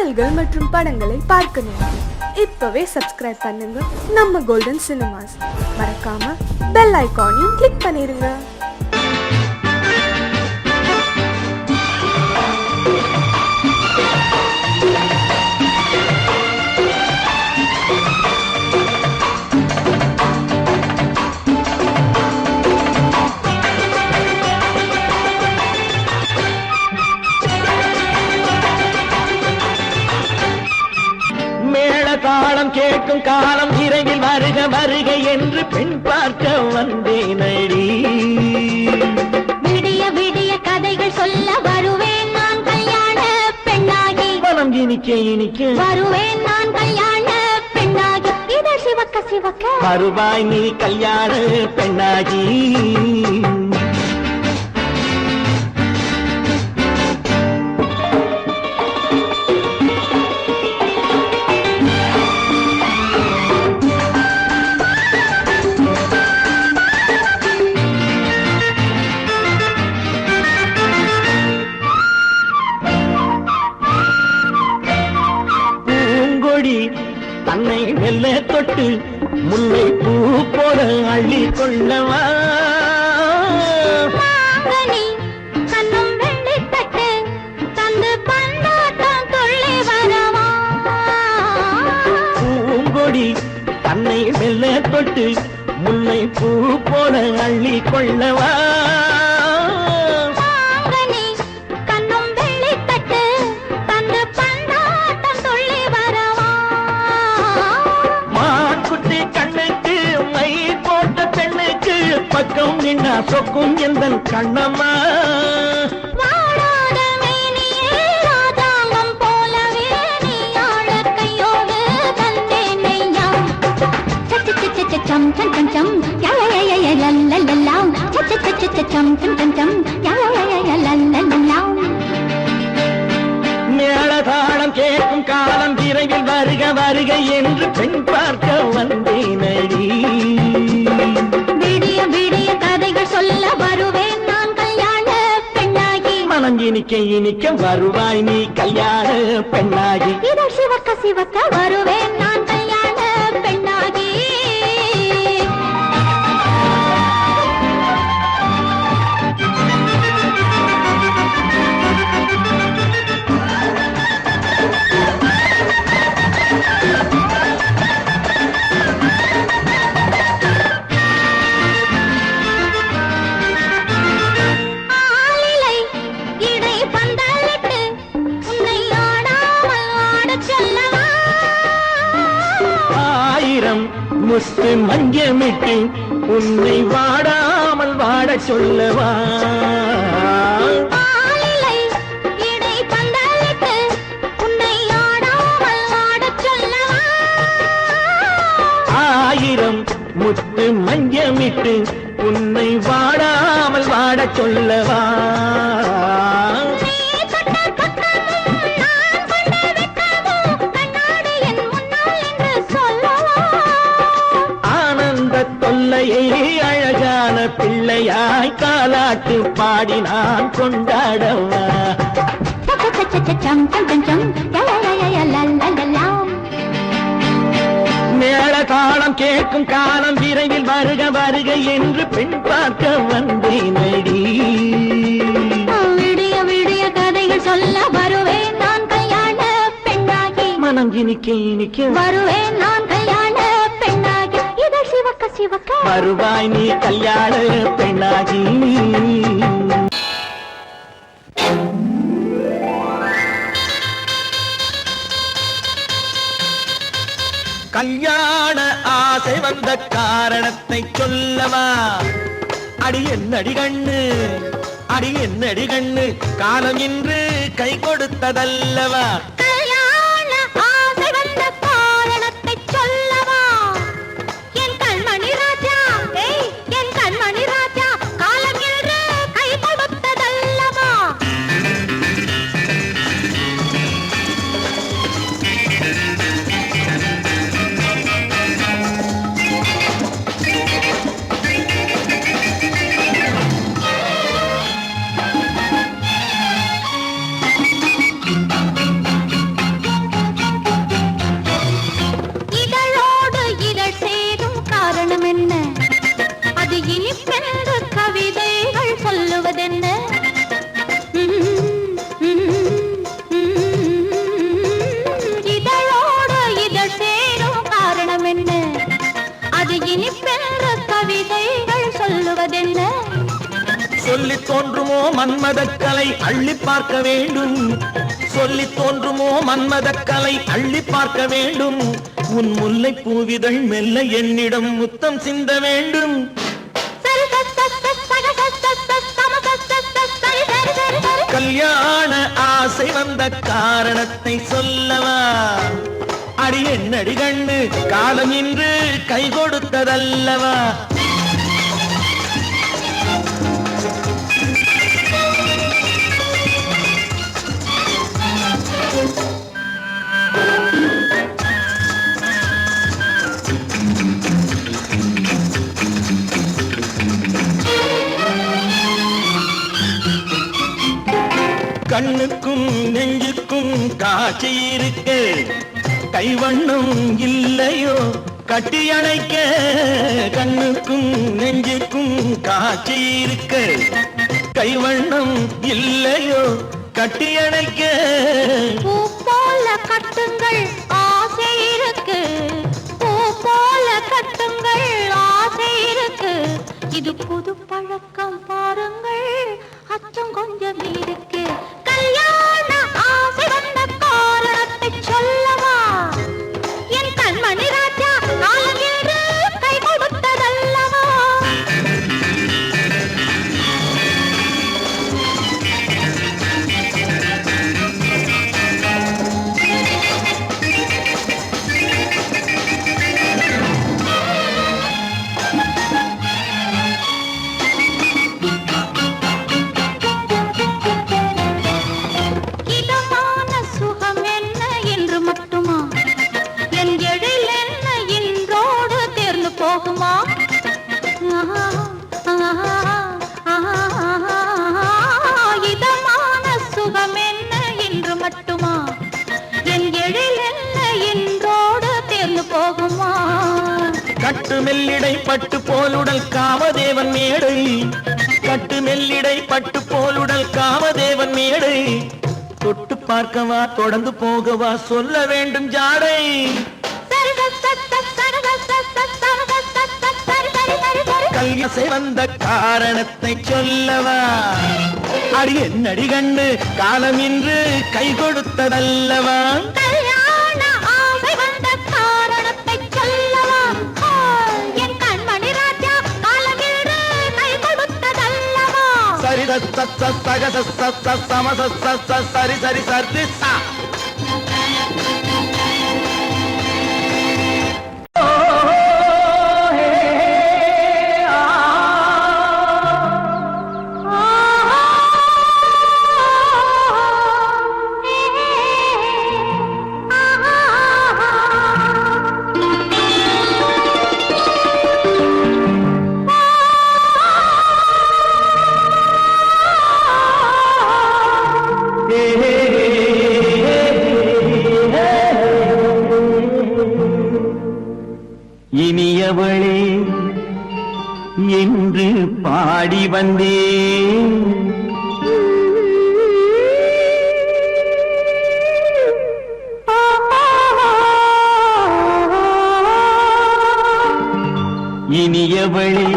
பாடல்கள் மற்றும் படங்களை பார்க்கணும். இப்பவே சப்ஸ்கிரைப் பண்ணுங்க நம்ம கோல்டன் சினிமாஸ். மறக்காம பெல் ஐகானையும் கிளிக் பண்ணிருங்க. தாளம் கேட்கும் காலம் விரைவில் வருக வருக என்று பெண் பார்க்க வந்தேனடி. விடிய விடிய கதைகள் சொல்ல வருவேன் நான் கல்யாண பெண்ணாகி. மனம் இனிக்க இனிக்க வருவேன் நான் கல்யாண பெண்ணாகி. இதழ் சிவக்க சிவக்க வருவாய் நீ கல்யாண பெண்ணாகி. தன்னை மெல்ல தொட்டு முல்லை பூ போல அள்ளி கொள்ளவா. கண்ணும் வெள்ளி தட்டு தந்து பந்தாட்டம் துள்ளி வரவா. பூங்கொடி தன்னை மெல்ல தொட்டு முல்லை பூ போல அள்ளி கொள்ளவா. பக்கம் நின்னா சொக்கும் எந்தன் கண்ணம்மா. வாடாத மேனியே ராஜாங்கம் போலவே நீ ஆழ கையோடு தந்தேனையா. சச்ச சச்ச சம் சம் சம் சம் யய லல்லல்லா. சச்ச சச்ச சம் சம் சம் சம் யய லல்லல்லா. மேளதாளம் கேட்கும் காலம் விரைவில் வருக வருக என்று பெண் பார்க்க வந்தேனடி. விடிய விடிய கதைகள் சொல்ல வருவேன் நான் கல்யாண பெண்ணாகி. மனம் இனிக்க இனிக்க வருவாய் நீ கல்யாண பெண்ணாகி. இதழ் சிவக்க சிவக்க வருவேன் நான் கல்யாண பெண்ணாகி. முத்து மஞ்சமிட்டு உன்னை வாடாமல் வாட சொல்லவா. ஆயிரம் முத்து மஞ்சமிட்டு உன்னை வாடாமல் வாட சொல்லவா. அழகான பிள்ளையாய் காலாட்டு பாடி நான் கொண்டாடவா. மேள தாளம் கேட்கும் காலம் விரைவில் வருக வருக என்று பெண் பார்க்க வந்தேனடி. விடிய விடிய கதைகள் சொல்ல வருவேன் நான் கல்யாண பெண்ணாகி. மனம் இனிக்க இனிக்க வருவேன் நான் கல்யாண பெண்ணாகி. இதழ் சிவக்க சிவக்க வருவாய் நீ கல்யாண பெண்ணாகி. கல்யாண ஆசை வந்த காரணத்தை சொல்லவா. அடி என்னடி கண்ணு அடி என்னடி கண்ணு காலம் இன்று கை கொடுத்ததல்லவா. தோன்றுமோ மன்மதக்கலை அள்ளி பார்க்க வேண்டும், சொல்லி தோன்றுமோ மன்மதக்கலை அள்ளி பார்க்க வேண்டும். உன் முல்லை பூவிதழ் மெல்ல என்னிடம் முத்தம் சிந்த வேண்டும். கல்யாண ஆசை வந்த காரணத்தை சொல்லவா? அடி என்னடி கண்ணு காலம் இன்று கை கொடுத்ததல்லவா? கண்ணுக்கும் நெஞ்சுக்கும் காட்சி இருக்கு, கைவண்ணம் இல்லையோ கட்டி அணைக்க. கண்ணுக்கும் நெஞ்சுக்கும் காட்சி இருக்கு, கைவண்ணம் இல்லையோ கட்டி அணைக்க. பூ போல கட்டுங்கள் ஆசை இருக்கு, பூ போல கட்டுங்கள் ஆசை இருக்கு. இது புது பழக்கம் பாருங்கள், அச்சம் கொஞ்சம் இருக்கு. கல்யாண ஆசை வந்த காரணத்தை சொல்லவா? என் கண்மணி ராஜா காலம் என்று கை கொடுத்ததல்லவா? போகுமா? இதமான சுகம் என்ன என்று மட்டுமா? என் எழில் என்ன என்றோடு தேர்ந்து போகுமா? கட்டு மெல்லிடை பட்டு போலுடல் காமதேவன் மேடை, கட்டு மெல்லிடை பட்டு போலுடல் காமதேவன் மேடை. தொட்டு பார்க்கவா தொடர்ந்து போகவா சொல்ல வேண்டும் ஜாடை. கல்யாசை வந்த காரணத்தை சொல்லவா? அடி என்னடி கண்டு காலம் இன்று கை கொடுத்ததல்லவா? கல்யாண ஆசை வந்த காரணத்தை சொல்லவா? என் கண்மணி ராஜா காலம் இன்று கை கொடுத்ததல்லவா? சரி சக சம சரி சரி சரி சா. இனியவளே என்று பாடி வந்தேன், இனியவளே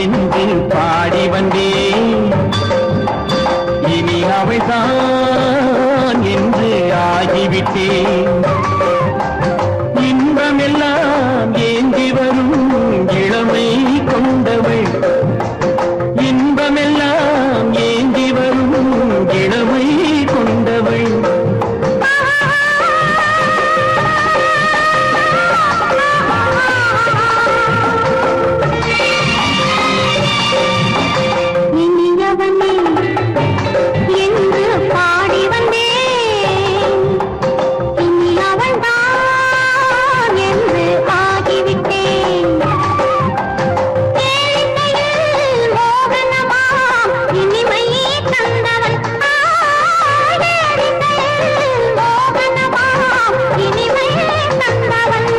என்று பாடி வந்தேன். இனி அவள்தான் என்று ஆகிவிட்டேன். இன்பமெல்லாம் ஏந்தி வரும் இளமை கொண்டவள், இன்பமெல்லாம் ஏந்தி வரும் இளமை கொண்டவள். இனியவனே என்று பாடி வந்தேன், இனி அவள்தான் என்று ஆகிவிட்டேன். கேளிக்கையில் மோகனமா இனிமை தந்தவன், கேளிக்கையில் மோகனமா இனிமை தந்தவன்.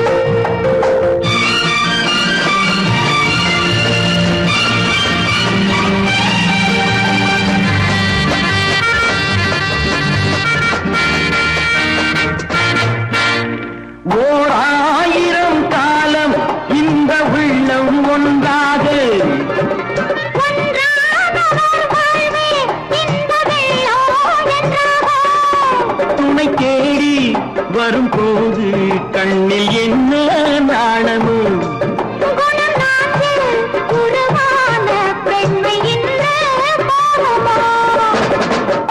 ஓர் ஆயிரம் காலம் இந்த உள்ளம் ஒன்றாக ஒன்றாக உன்னை தேடி வரும்போது கண்ணில் என்ன நாணமோ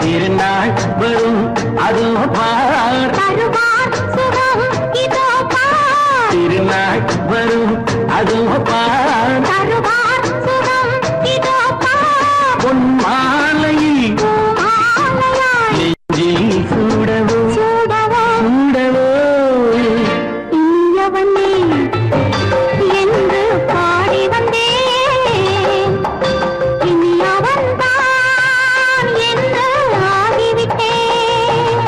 திருநாள் வரும் அதோ பார் திருநாள் வரும் அதோ பார் பொன் மாலையில் நெஞ்சில் சூடவோ சூடவோ என்று பாடி வந்தேன் இனி அவன்தான் என்று ஆகிவிட்டேன்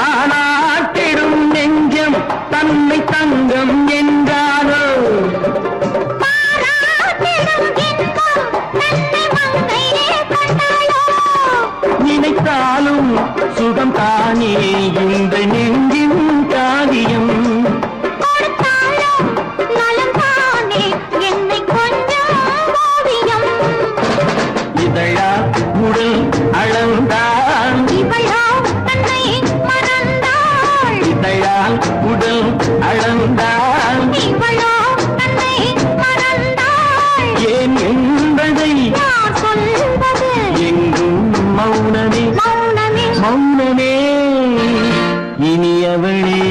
தானாட்டிடும் நெஞ்சம் தன்னை தங்கம் என்றானோ நினைத்தாலும் சுகம் தானே இந்த நெஞ்சின் காரியம் இதழா உடல் அளந்தான் இதழால் உடல் அளந்தான் ஏன் என்பதை எங்கும் மௌனமே மௌனமே இனியவளே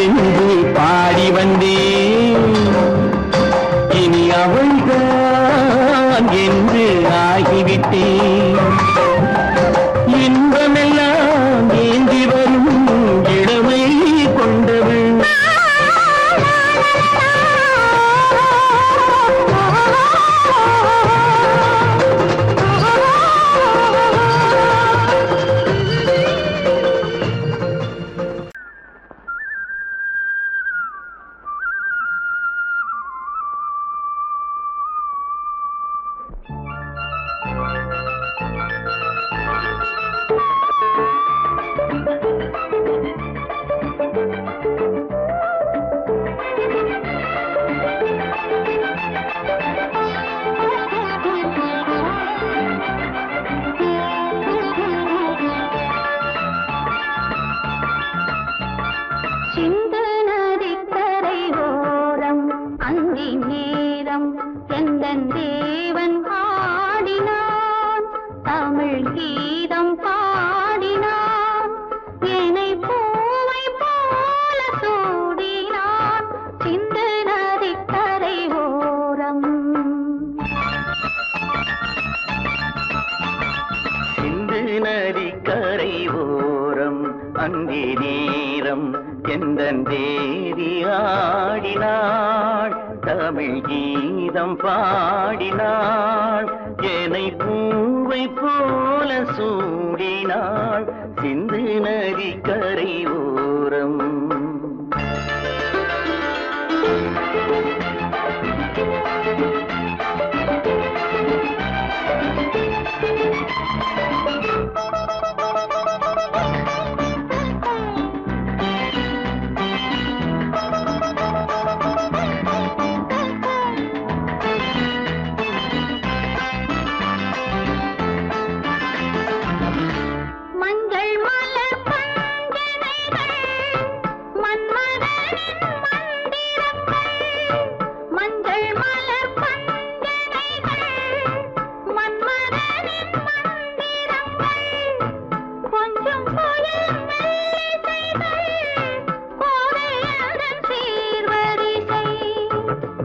என்று பாடி வந்தேன் இனி அவள்தான் என்று ஆகிவிட்டேன் இன்பமெல்லாம் ஏந்தி வரும் இளமை கொண்டவள் தேவன் ஆடினான் தமிழ் கீதம் பாடினான் என்னை பூவை போல சூடினான் சிந்து நதிக்கரை ஓரம் சிந்து நதிக்கரை ஓரம் அங்கே நேரம் எந்தன் தேவி ஆடினாள் தமிழ் கீதம் பாடினாள் என்னை பூவை போல சூடினாள் சிந்து நதிக்கரை ஓரம்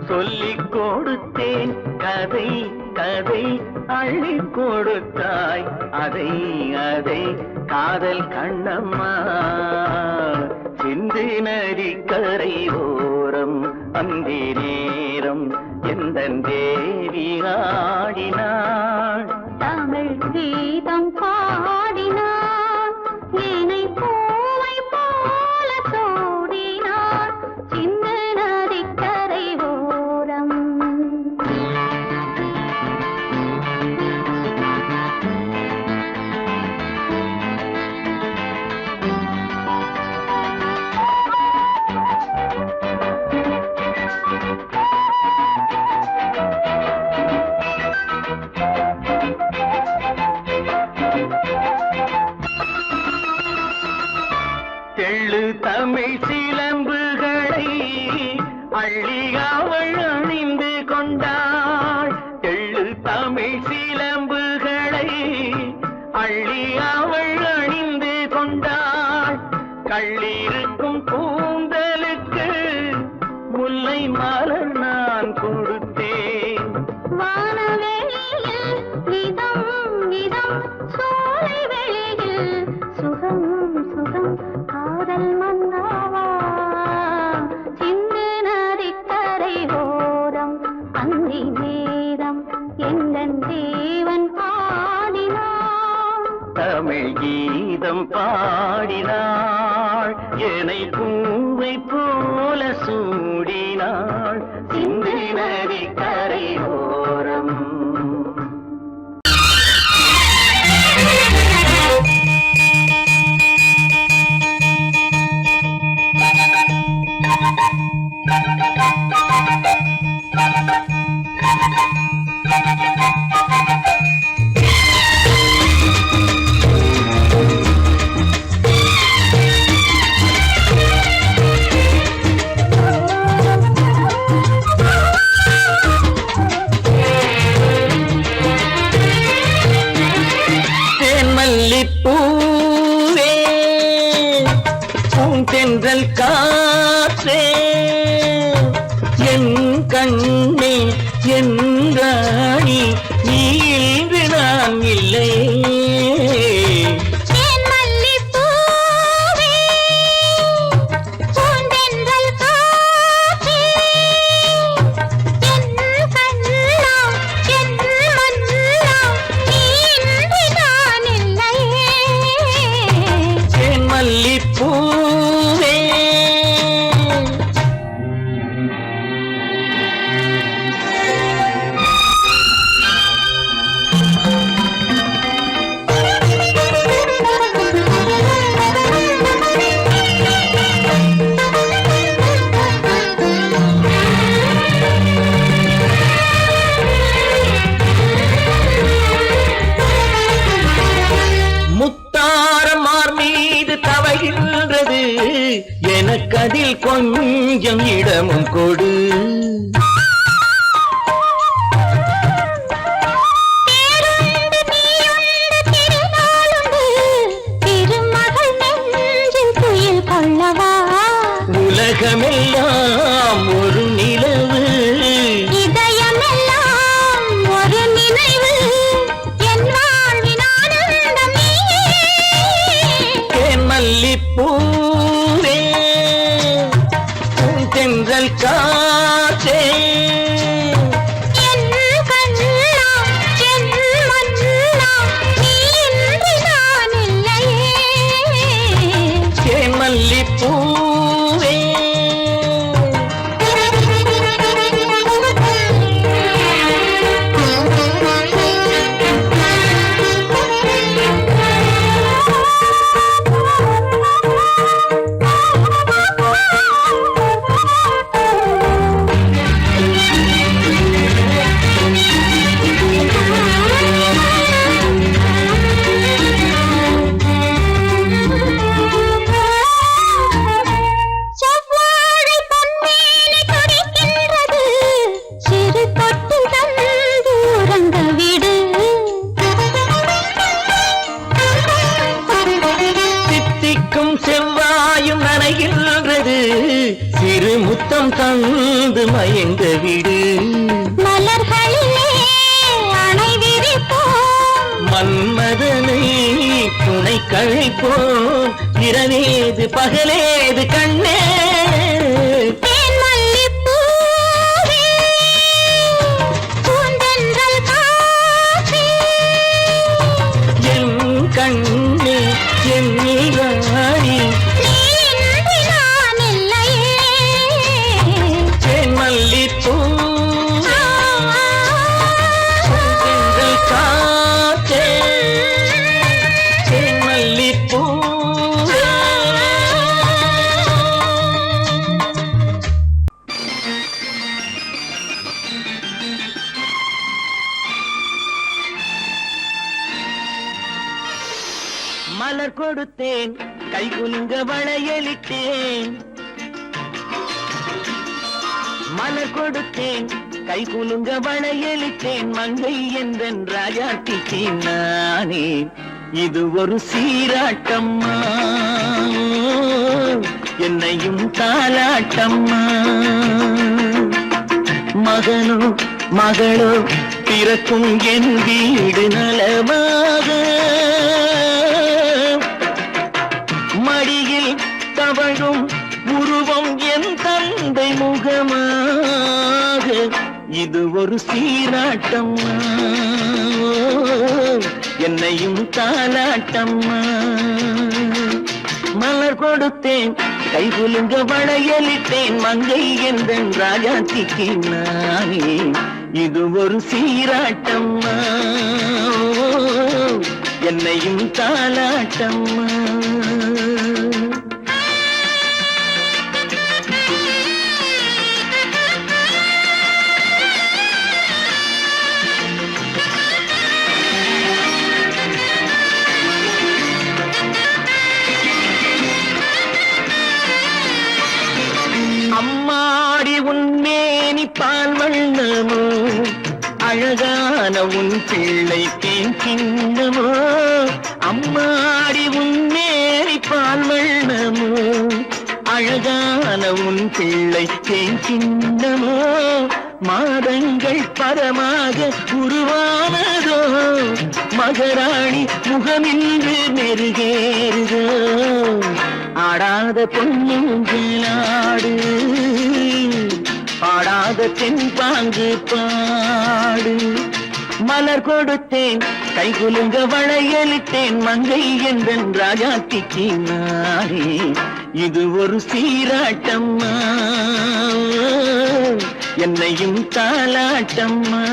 சொல்லிக் கொடுத்தேன் கதை கதை அள்ளி கொடுத்தாய் அதை அதை காதல் கண்ணம்மா சிந்து நதிக்கரை ஓரம் அந்தி நேரம் எந்தன் தேவி ஆடினாள் தமிழ் கீதம் பாடினான் என்னை பூவை போல சூடினான் சிந்து நதிக்கரை ஓரம் தமிழ் சிலம்புகளை அள்ளி அவள் அணிந்து கொண்டாள். கள்ளிருக்கும் கூந்தலுக்கு முல்லை மலர் நான் கொடுத்தேன். வானவெளியில் இதம் இதம் சோலை வெளியில் சுகம் சுகம் காதல் மன்னாவா சிந்து நதிக்கரை ஓரம் அந்தி நேரம் எந்தன் தேவன் பாடினான். தமிழ் கீதம் பாடினாள், என்னை பூவை போல சூடினாள். சிந்து நதி கரையோரம். பூவே பூந்தென்றல் காற்றே என் கண்ணே என் ராணி நீ இன்று நான் இல்லை. எனக்கதில் கொஞ்சம் இடமும் கொடு. உலகமெல்லாம் ஒரு நிலவு, இதயமெல்லாம் ஒரு நினைவு, என் வாழ்வின் ஆனந்தம் நீயே. தேன் மல்லிப்பூவே பூந்தென்றல் காற்றே என் கண்ணா என் மன்னா நீ இன்றி நான் இல்லையே. தேன் மல்லிப்பூவே செவ்வாயும் நனைகின்றது, சிறு முத்தம் தந்து மயங்க விடு. மலர்களிலே அணை விரிப்போம், மன்மதனை துணை கழிப்போம். இரவேது பகலேது கண்ணே தேன் மல்லிப்பூவே பூந்தென்றல் காற்றே என் கண்ணே என் ராணி நீ இன்றி நான் இல்லையே. தேன் மல்லிப்பூவே பூந்தென்றல் காற்றே தேன் மல்லிப்பூவே. மலர் கொடுத்தேன் கைகுலுங்க வளையலிட்டேன். மலர் கொடுத்தேன் கை குலுங்க வளையலிட்டேன் மங்கை என்றன் ராஜாத்திக்கு நானே இது ஒரு சீராட்டம்மா என்னையும் தாலாட்டம்மா மகனோ மகளோ பிறக்கும் என் வீடு நலமாக மடியில் தவழும் உருவம் என் தந்தை முகமாக இது ஒரு சீராட்டம்மா என்னையும் தாலாட்டம்மா மலர் கொடுத்தேன் கை குலுங்க வளையலிட்டேன் மங்கை என்றன் ராஜாத்திக்கு நானே இது ஒரு சீராட்டம்மா என்னையும் தாலாட்டம்மா அம்மாடி உன்மேனி பால் வண்ணமோ அழகான உன் பிள்ளை தேன் கிண்ணமோ அம்மாடி உன்மேனி பால் வண்ணமோ அழகான உன் பிள்ளை தேன் கிண்ணமோ மாதங்கள் பரமாக உருவானதோ மகராணி முகமின்று மெருகேறுதோ ஆடாத பொன்னுங்களாடு பாடாத தென்பாங்கு பாடு மலர் கொடுத்தேன் கை குலுங்க வளையலிட்டேன் மங்கை என்றன் ராஜாத்திக்கு நானே இது ஒரு சீராட்டம்மா என்னையும் தாலாட்டம்மா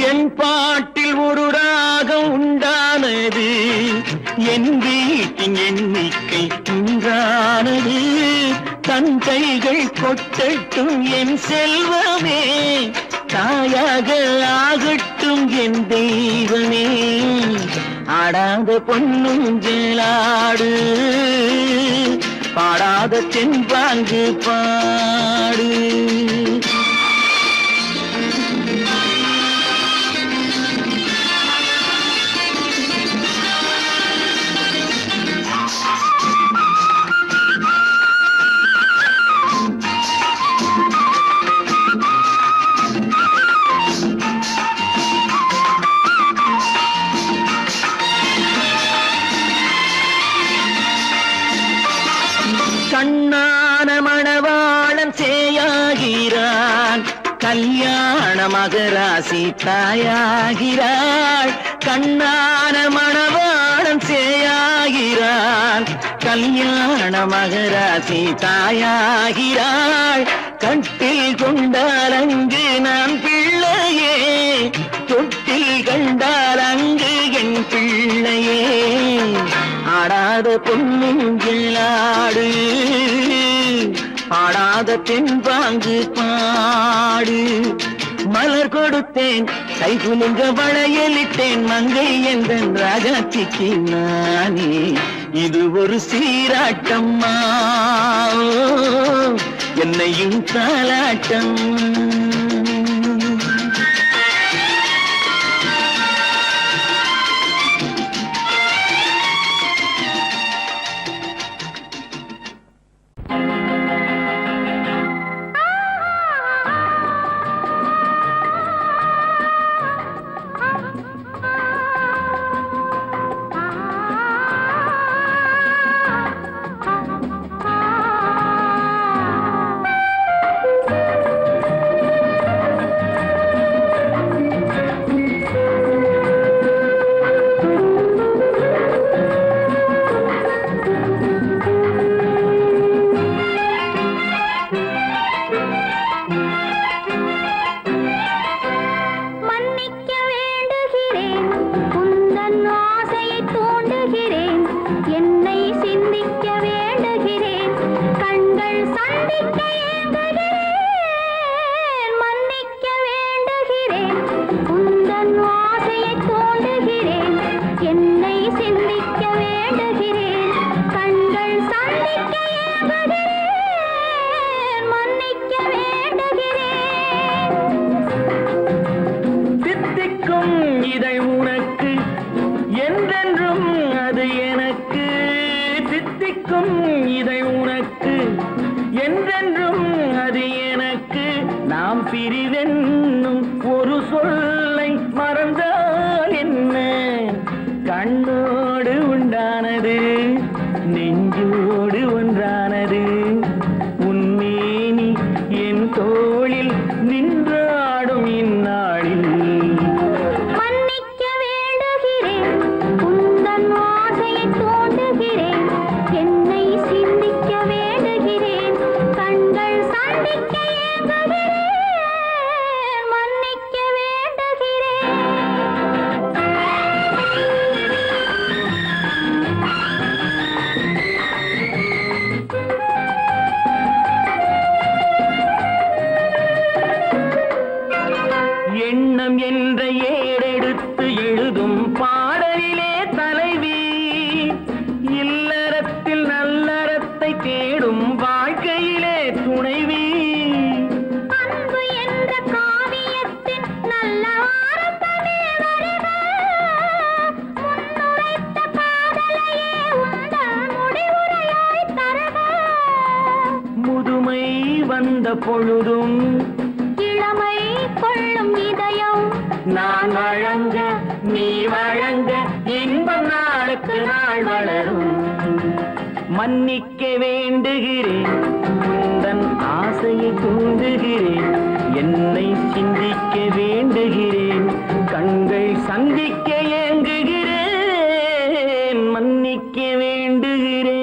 என் பாட்டில் ஒரு ராகம் உண்டானது என் வீட்டின் எண்ணிக்கை உண்டானது தன் கைகள் கொட்டட்டும் என் செல்வமே தாயாக ஆகட்டும் என் தெய்வமே ஆடாத பொன்னுங்களாடு பாடாத தென்பாங்கு பாடு கண்ணான மணவாளன் சேயாகிறான் கல்யாண மகராசி தாயாகிறாள் கண்ணான மணவாளன் சேயாகிறான் கல்யாண மகராசி தாயாகிறாள் கட்டில் கொண்டால் அங்கு நான் பிள்ளையே தொட்டில் கண்டால் அங்கு என் பிள்ளையே ஆடாத பொன்னுங்களாடு பாடாத தென்பாங்கு பாடு மலர் கொடுத்தேன் கை குலுங்க வளையலிட்டேன் மங்கை என்றன் ராஜாத்திக்கு நானே இது ஒரு சீராட்டம்மா என்னையும் தாலாட்டம்மா ஏங்குகிறேன் மன்னிக்க வேண்டுகிறேன் உந்தன் ஆசையை தூண்டுகிறேன் என்னை சிந்திக்க வேண்டுகிறேன் கண்கள் சந்திக்க ஏங்குகிறேன் மன்னிக்க வேண்டுகிறேன் தித்திக்கும் இதை உனக்கு என்றென்றும் அது எனக்கு தித்திக்கும் இதை உனக்கு என்றென்றும் அது எனக்கு நாம் பிரிவென்னும் ஒரு சொல்லை மறந்தால் என்ன கண்ணோடு உண்டானது நெஞ்சோடு ஒன்றானது உன்னேனி என் தோளில் நின்றாடும் இந்நாளில் மன்னிக்க வேண்டுகிறேன் உந்தன் ஆசையை தூண்டுகிறேன் என்னை சிந்திக்க வேண்டுகிறேன் கண்கள் சந்திக்க ஏங்குகிறேன் மன்னிக்க வேண்டுகிறேன் எண்ணம் என்ற ஏடெடுத்து எழுதும் பாடலிலே தலைவி இல்லறத்தில் நல்லறத்தை தேடும் வாழ்க்கையிலே துணைவி அன்பு என்ற காவியத்தின் நல்ல ஆரம்பமே வருக முன்னுரைத்த காதலையே உந்தன் முடிவுரையாய் தருக முதுமை வந்த பொழுதும் இளமை கொள்ளும் இதயம் நான் வழங்க நீ வழங்க இன்பம் நாளுக்கு நாள் வளரும் மன்னிக்க வேண்டுகிறேன் உந்தன் ஆசையை தூண்டுகிறேன் என்னை சிந்திக்க வேண்டுகிறேன் கண்கள் சந்திக்க ஏங்குகிறேன் மன்னிக்க வேண்டுகிறேன்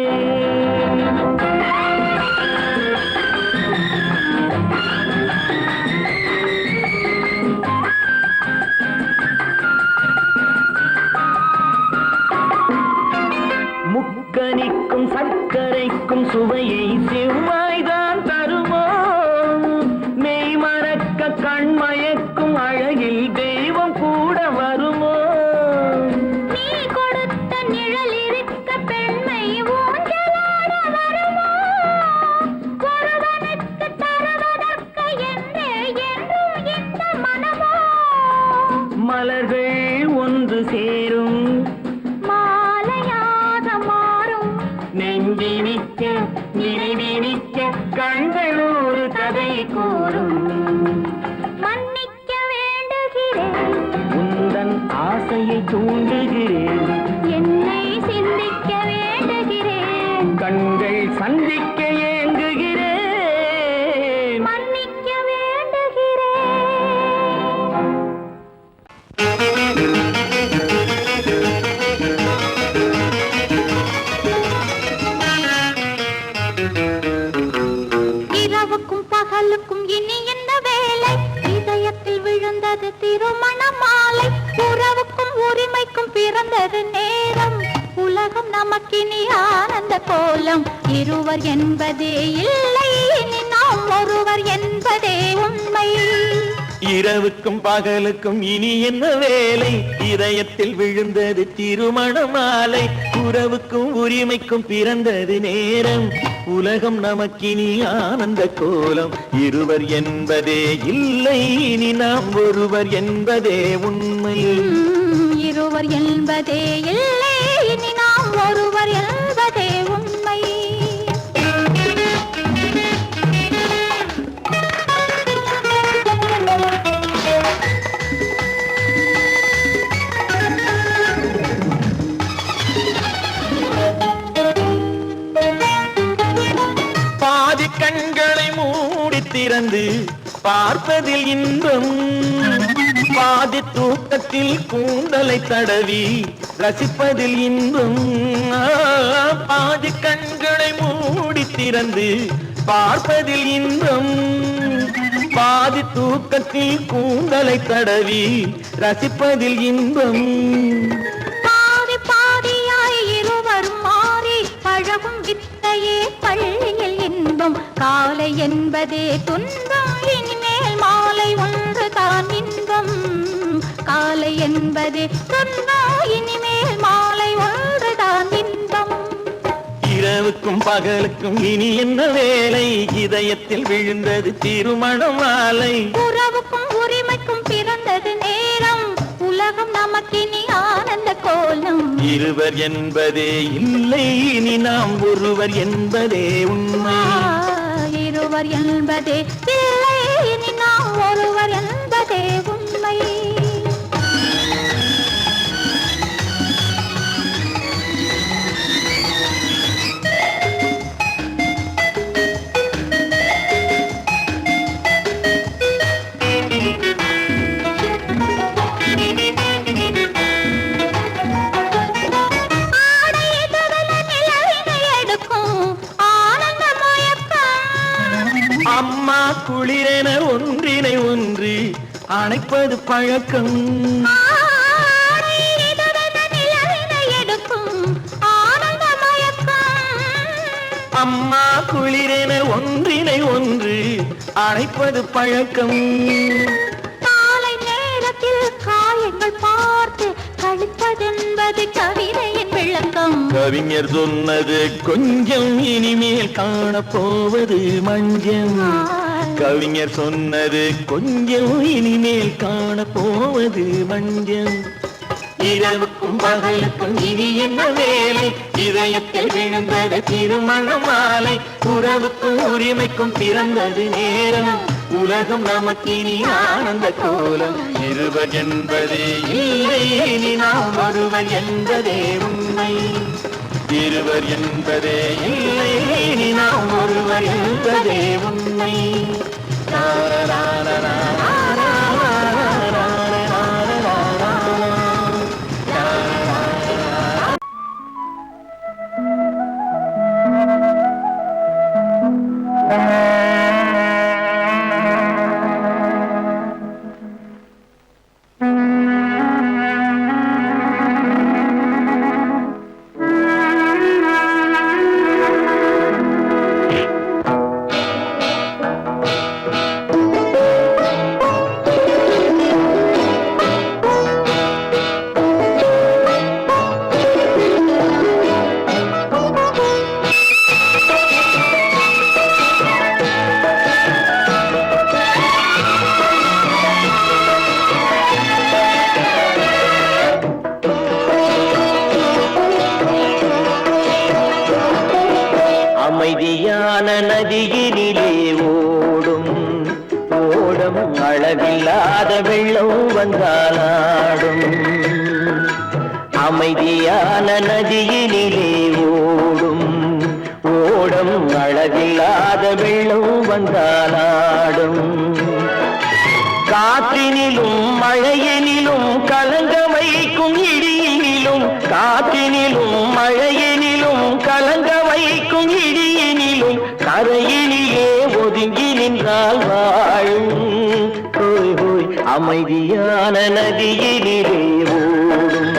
முக்கனிக்கும் சர்க்கரைக்கும் சுவையை செவ்வாய்தான் தருமோ மெய் மறக்க கண்மயக்கும் அழகில் தெய்வம் கூட வருமோ நீ கொடுத்த நிழல் இருக்க பெண்மை ஊஞ்சலாட வருமோ ஒருவனுக்கு தருவதற்கு என்றே என்றும் இந்த மனமோ மலர்கள் ஒன்று சேரும் மாலையாக மாறும் நெஞ்சினிக்க நினைவினிக்க கண்கள் ஒரு கதை கூறும் மன்னிக்க வேண்டுகிறேன் உந்தன் ஆசையை தூண்டுகிறேன் என்னை சிந்திக்க வேண்டுகிறேன் கண்கள் சந்திக்க ஏங்குகிறேன் மன்னிக்க வேண்டுகிறேன் இரவுக்கும் பகலுக்கும் இனி என்ன வேலை இதயத்தில் விழுந்தது திருமண மாலை உறவுக்கும் உரிமைக்கும் பிறந்தது நேரம் உலகம் நமக்கினி ஆனந்த கோலம் இருவர் என்பதே இல்லை இனி நாம் ஒருவர் என்பதே உண்மை இரவுக்கும் பகலுக்கும் இனி என்ன வேலை இதயத்தில் விழுந்தது திருமண மாலை உறவுக்கும் உரிமைக்கும் பிறந்தது நேரம் உலகம் நமக்கினி ஆனந்த கோலம் இருவர் என்பதே இல்லை இனி நாம் ஒருவர் என்பதே உண்மை இருவர் என்பதே இல்லை இனி நாம் ஒருவர் என்பதே உண்மை பாதி கண்களை மூடி திறந்து பார்ப்பதில் இன்பம் பாதி தூக்கத்தில் கூந்தலை தடவி ரசிப்பதில் இன்பம் பாதி கண்களை மூடி திறந்து பார்ப்பதில் இன்பம் பாதி தூக்கத்தில் கூந்தலை தடவி ரசிப்பதில் இன்பம் பாதி பாதியாய் இருவரும் மாறி பழகும் வித்தையே பள்ளியில் இன்பம் இன்பம் காலை என்பதே துன்பம் இனிமேல் மாலை ஒன்று தான் இன்பம் காலை என்பதே துன்பம் இனிமேல் மாலை ஒன்று தான் இன்பம் இரவுக்கும் பகலுக்கும் இனி என்ன வேலை இதயத்தில் விழுந்தது திருமண மாலை உறவுக்கும் உரிமைக்கும் பிறந்தது நேரம் உலகம் நமக்கினி ஆனந்த கோலம் இருவர் என்பதே இல்லை இனி நாம் ஒருவர் என்பதே உண்மை இருவர் என்பதே இல்லை இனி நாம் ஒருவர் என்பதே உண்மை அம்மா குளிரென ஒன்றினை ஒன்று அணைப்பது பழக்கம் அம்மா குளிரென ஒன்றினை ஒன்று அணைப்பது பழக்கம் காலை நேரத்தில் காயங்கள் பார்த்து கழிப்பதென்பது கவிதையின் விளக்கம் கவிஞர் சொன்னது கொஞ்சம் இனிமேல் காணப்போவது மஞ்சள் கவிஞர் சொன்னது கொஞ்சம் இனிமேல் காணப்போவது மஞ்சள் இரவுக்கும் பகலுக்கும் இனி என்ன வேலை இதயத்தில் விழுந்தது திருமண மாலை உறவுக்கும் உரிமைக்கும் பிறந்தது நேரம் உலகம் நமக்கினி ஆனந்த கோலம் இருவர் என்பதே இல்லை இனி நாம் ஒருவர் என்பதே உண்மை இருவர் என்பதே இல்லை இனி நாம் ஒருவர் என்பதே உண்மை அமைதியான நதியினிலே ஓடும் ஓடம் அளவில்லாத வெள்ளம் வந்தாலாடும் அமைதியான நதியினிலே ஓடும் ஓடம் அளவில்லாத வெள்ளம் வந்தாலாடும் காற்றினிலும் மழையினிலும் கலங்க வைக்கும் இடியினிலும் காற்றினிலும் மழையினிலும் கலங்க வைக்கும் இடியினிலும் கரையினிலே ஒதுங்கி நின்றால் வாழும் ஹோய் ஹோய் அமைதியான நதியினிலே ஓடும்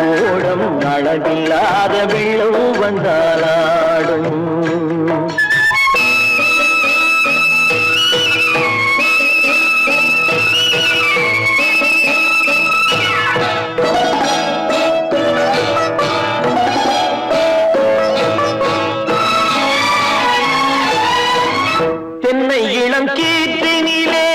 ஓடம் அளவில்லாத வெள்ளம் வந்தாலாடும் தென்னை இளம் கீற்றினிலே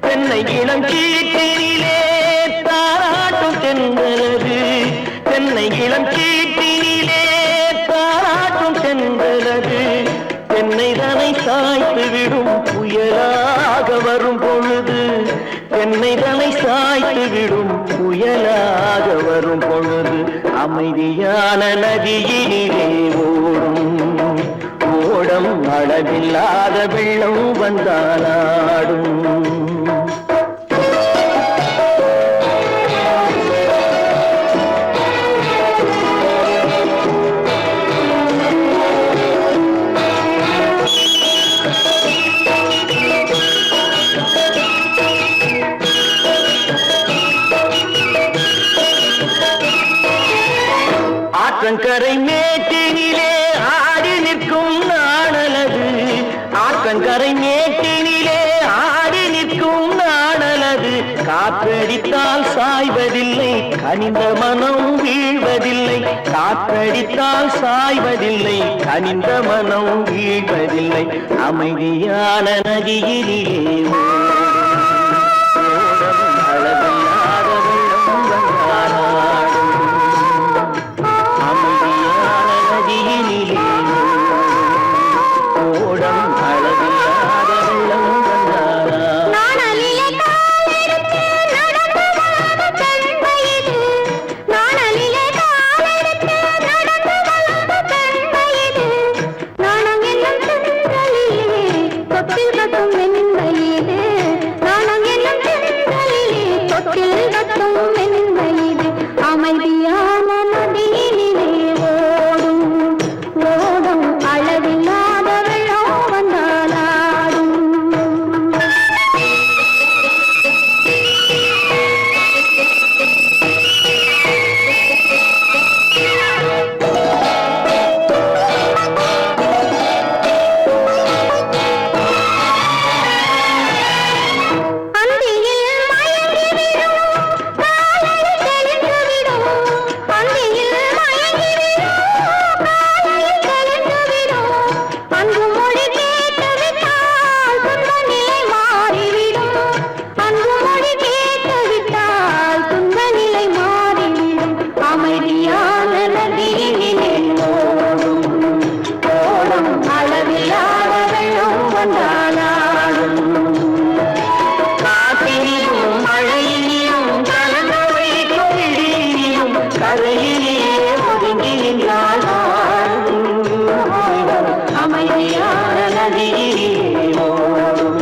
தென்னை இளம் கீற்றினிலே தாராட்டும் தென்றலது தென்னை இளம் கீற்றினிலே தாராட்டும் தென்றலது தென்னை தனை சாய்த்து விடும் புயலாக வரும் பொழுது தென்னை தனை சாய்த்து விடும் புயலாக வரும் பொழுது அமைதியான நதியினிலே ஓடும் ஓடம் அளவில்லாத வெள்ளம் வந்தாலாடும் ஆற்றங்கரை மேட்டினிலே ஆடி நிற்கும் நாணலது, ஆற்றங்கரை மேட்டினிலே ஆடி நிற்கும் நாணலது. காற்றடித்தால் சாய்வதில்லை, கனிந்த மனம் வீழ்வதில்லை. காற்றடித்தால் சாய்வதில்லை, கனிந்த மனம் வீழ்வதில்லை. அமைதியான நதியிலே அமைதியான நதியிலே ஓடும் ஓடும் அளவில்லாத வெள்ளம் வந்தாலாடும். அமைதியான நதியிலே ஓடும்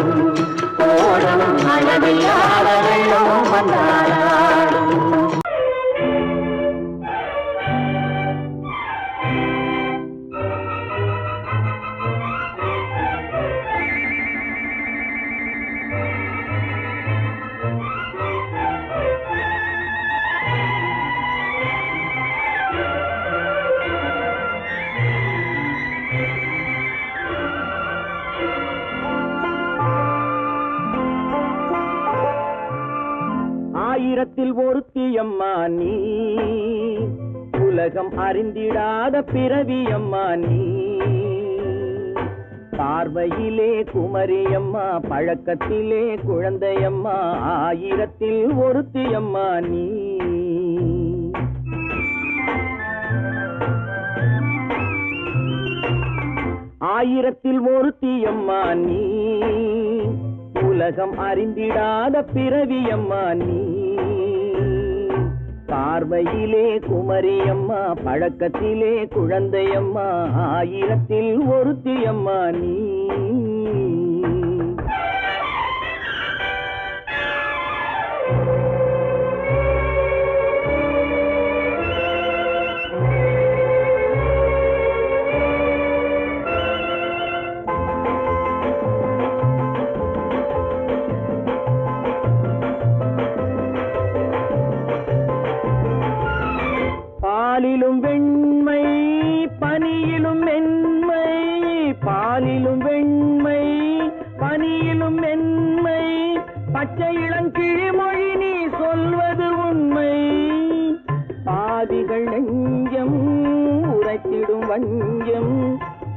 ஓடும் அளவில்லாத வெள்ளம் வந்தாலாடும். ஆயிரத்தில் ஒருத்தியம்மா நீ, உலகம் அறிந்திடாத பிறவியம்மா நீ. பார்வையிலே குமரியம்மா, பழக்கத்திலே குழந்தையம்மா. ஆயிரத்தில் ஒருத்தியம்மா நீ. ஆயிரத்தில் ஒருத்தியம்மா நீ, உலகம் அறிந்திடாத பிறவியம்மா நீ. பார்வையிலே குமரியம்மா, பழக்கத்திலே குழந்தையம்மா. ஆயிரத்தில் ஒருத்தியம்மா நீ. பாலிலும் வெண்மை பனியிலும் மென்மை, பாலிலும் வெண்மை பனியிலும் மென்மை. பச்சை இளங்கிழிமொழி நீ சொல்வது உண்மை. பாதிகள் நெஞ்சம் உரைத்திடும் வஞ்சம்,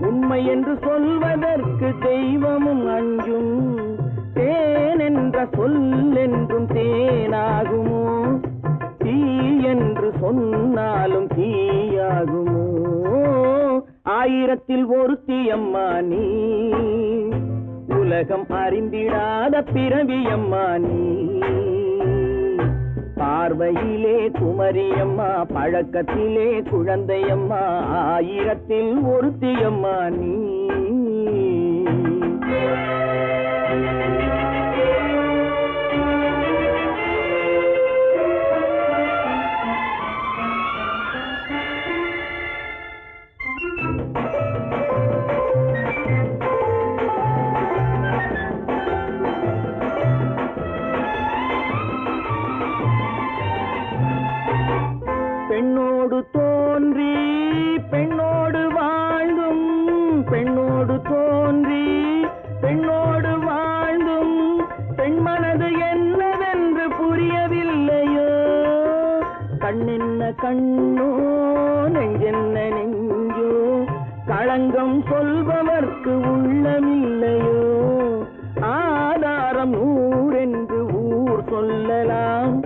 உண்மை என்று சொல்வதற்கு தெய்வமும் அஞ்சும். தேன் என்ற சொல் என்றும் தேனாகுமோ, தீ என்று சொன்னாலும் தீயாகுமோ. ஆயிரத்தில் ஒருத்தியம்மா நீ, உலகம் அறிந்திடாத பிறவியம்மா நீ. பார்வையிலே குமரியம்மா, பழக்கத்திலே குழந்தையம்மா. ஆயிரத்தில் ஒருத்தியம்மா நீ. பெண்ணோடு தோன்றி பெண்ணோடு வாழ்ந்தும் பெண்ணோடு தோன்றி பெண்ணோடு வாழ்ந்தும் பெண்மனது என்னவென்று புரியவில்லையோ கண்ணென்ன கண்ணோ நெஞ்சென்ன நெஞ்சோ களங்கம் சொல்பவர்க்கு உள்ளமில்லையோ ஆதாரம் ஊரென்று ஊர் சொல்லலாம்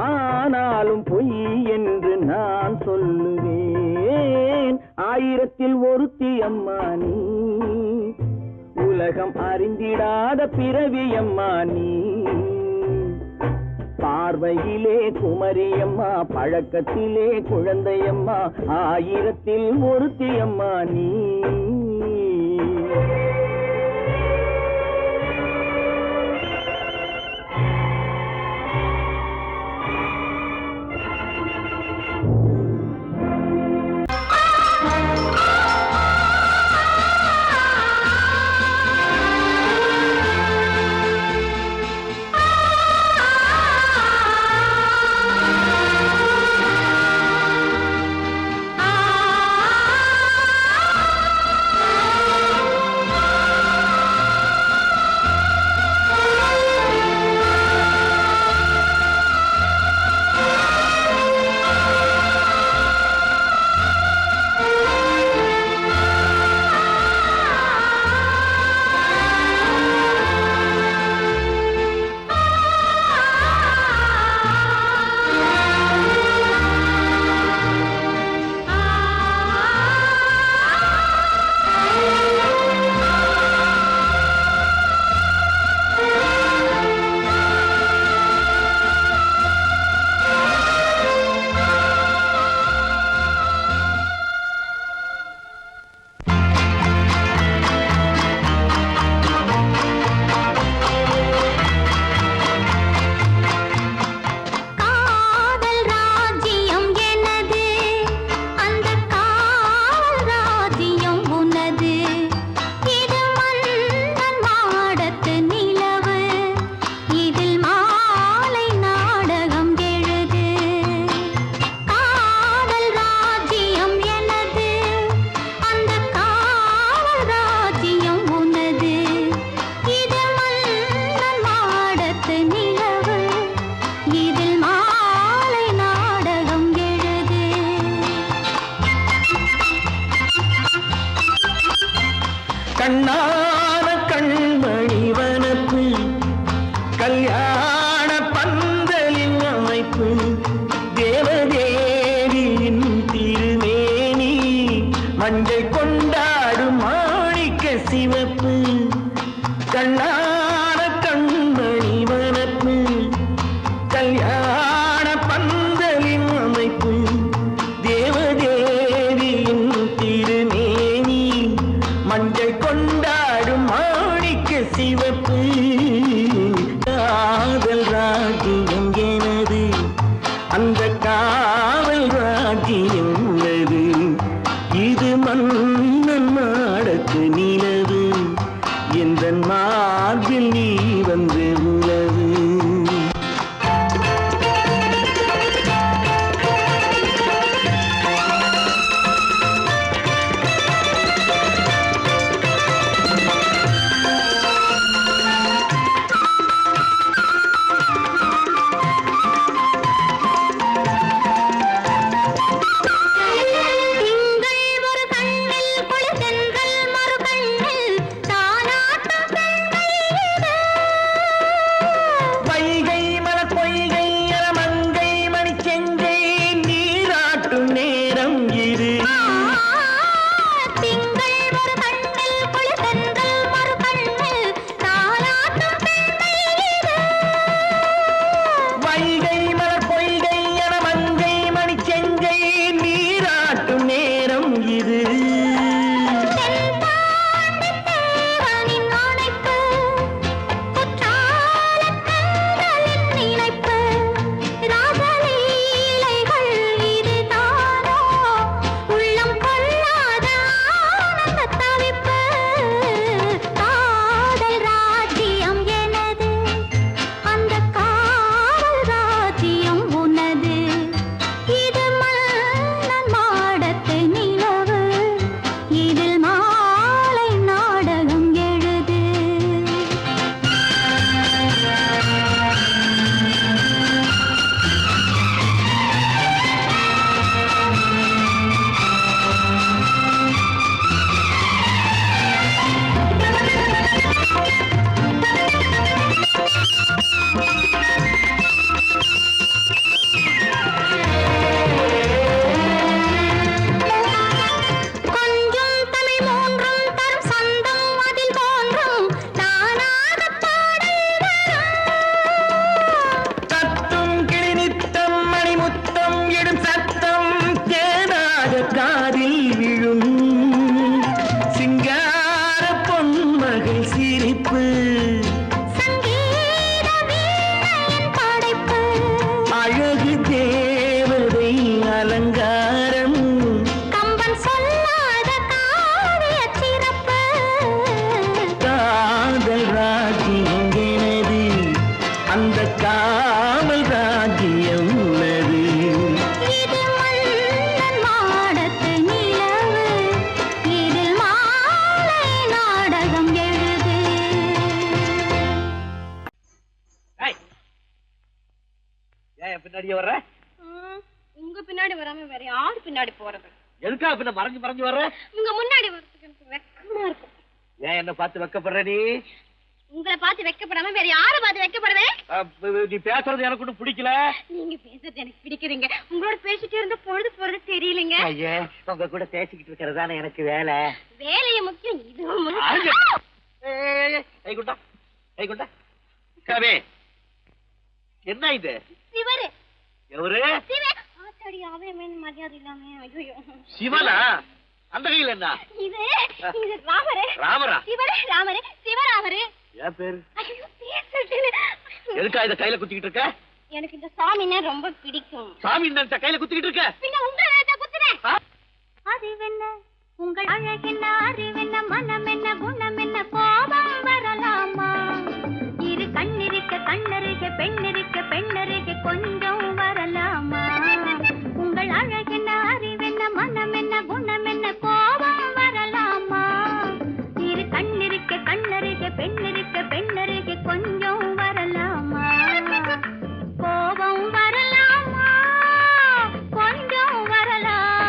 ஆனாலும் பொய் என்று நான் சொல்லுவேன் ஆயிரத்தில் ஒருத்தி அம்மா நீ உலகம் அறிந்திடாத பிறவி அம்மா நீ பார்வையிலே குமரியம்மா பழக்கத்திலே குழந்தையம்மா ஆயிரத்தில் ஒருத்தி அம்மா நீ கண்ணான கண்மணி வனப்பு கல்யாண பந்தலின் அமைப்பு தேவதேவியின் திருமேனி மஞ்சள் கொண்டாடும் மாணிக்க சிவப்பு கண்ணான கண்மணி வனப்பு கல்யாண பந்தலின் அமைப்பு தேவதேவியின் திருமேனி மஞ்சள் கொண்டாடும் மாணிக்க சிவப்பு காதல் ராஜ்யம் எனது அந்த காவல் ராஜ்யம் உள்ளது இது மன்னன் மாடத்து நிலவு எந்த மார்பில் நீ வந்து உலவு முன்னாடி வராம வேற யாரு பின்னாடி போறது? எதுக்கா பின்ன மறைஞ்சு மறைஞ்சு வர்ற? உங்க முன்னாடி வரதுக்கு எனக்கு வெக்கமா இருக்கு. ஏன் என்ன பார்த்து வெக்கப்படுற நீ? உங்களை பார்த்து வெக்கப்படாம வேற யாரை பார்த்து வெக்கப்படுவேன்? நீ பேசுறது எனக்கு ஒன்றும் பிடிக்கல. நீங்க பேசுறது எனக்கு பிடிக்கிறீங்க. உங்களோட பேசிட்டே இருந்த பொழுது போறது தெரியலங்க. ஐயே, உங்க கூட பேசிக்கிட்டு இருக்கிறதானே எனக்கு வேலை. வேலைய முக்கியம், இதுவும் கைகுண்டா கைகுண்டா. கவே, என்ன இது? சிவரு. எவரு? சிவ. ஆத்தாடி, அவன் மேல மரியாதை இல்லாம. ஐயோ. சிவனா? அந்த கையில என்ன? இது ராமரு. ராமரா? சிவரு ராமரு, சிவராமரு. ஏன் பேரு? ஐயோ, பேசுறது. எதுக்கா இத கையில குத்திக்கிட்டு இருக்க? எனக்கு இந்த சாமின்னா ரொம்ப பிடிக்கும். சாமி இந்த கையில குத்திக்கிட்டு இருக்க? பின்ன உங்களை நான் குத்துறேன். அறிவென்ன உங்கள் அழகென்ன, அறிவென்ன மனம் என்ன, குணம் என்ன, கோபம் வரலாமா? இரு கண்ணிருக்க கண்ணருக, பெண்ணிருக்க பெண்ணருக, கொஞ்சம் வரலாமா? உங்கள் அழகென்ன, அறிவென்ன மனம் என்ன, குணம் என்ன, கோபம் வரலாமா? இரு கண்ணிருக்க கண்ணருக, பெண்ணிருக்க பெண்ணருக, கொஞ்சம் வரலாமா? கோபம் வரலாமா? கொஞ்சம் வரலாமா?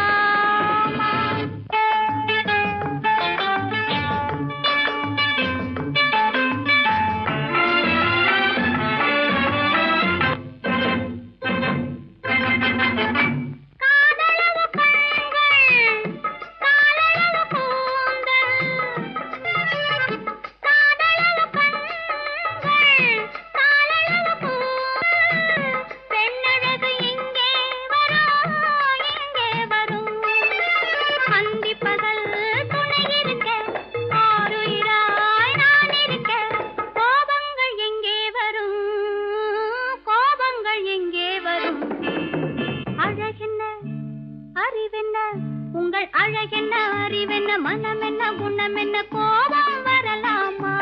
உங்கள் அழகென்ன, அறிவென்ன மனம் என்ன, குணம் என்ன, கோபம் வரலாமா?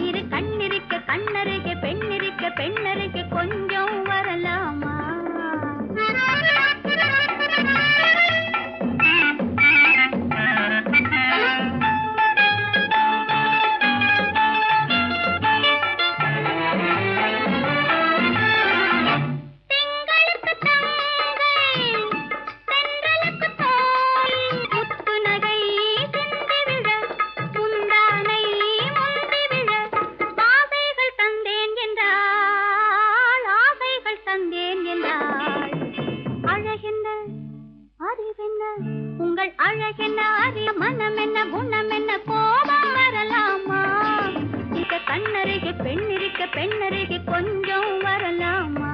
இரு கண்ணிருக்க கண்ணருக, பெண்ணிருக்க பெண்ணருக, கொஞ்சம் வரலாமா? உங்கள் அழகென்ன, அறிய மனம் என்ன, குணம் என்ன, கோபம் வரலாமா? இத கண்ணருகே பெண்ணிருக்க பெண்ணருகே, கொஞ்சம் வரலாமா?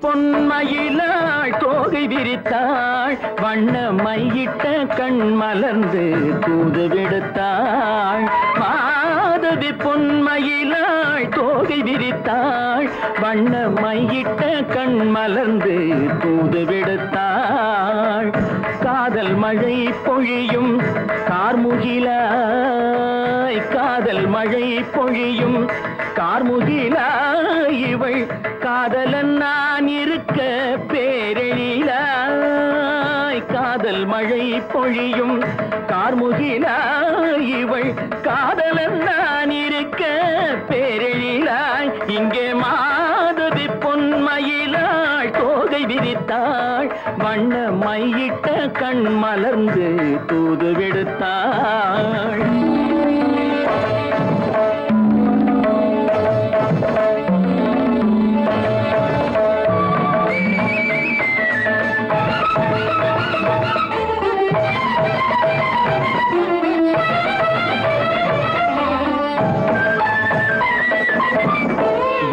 பொன்மயிலாள் தோகை விரித்தாள், வண்ண மையிட்ட கண் மலர்ந்து தூது விடுத்தாள். மாதவி பொன்மயிலாள் தோகை விரித்தாள், வண்ண மையிட்ட கண் மலர்ந்து தூது விடுத்தாள். காதல் மழை பொழியும் கார்முகிலாய், காதல் மழை பொழியும் கார்முகிலாய், இவள் காதலன் நான் இருக்க பேரெழிலாய். காதல் மழை பொழியும் கார்முகிலாய், இவள் காதலன் நான் இருக்க பேரெழிலாய். இங்கே மாதவி பொன்மயிலாள் தோகை விரித்தாள், வண்ண மையிட்ட கண் மலர்ந்து தூது விடுத்தாள்.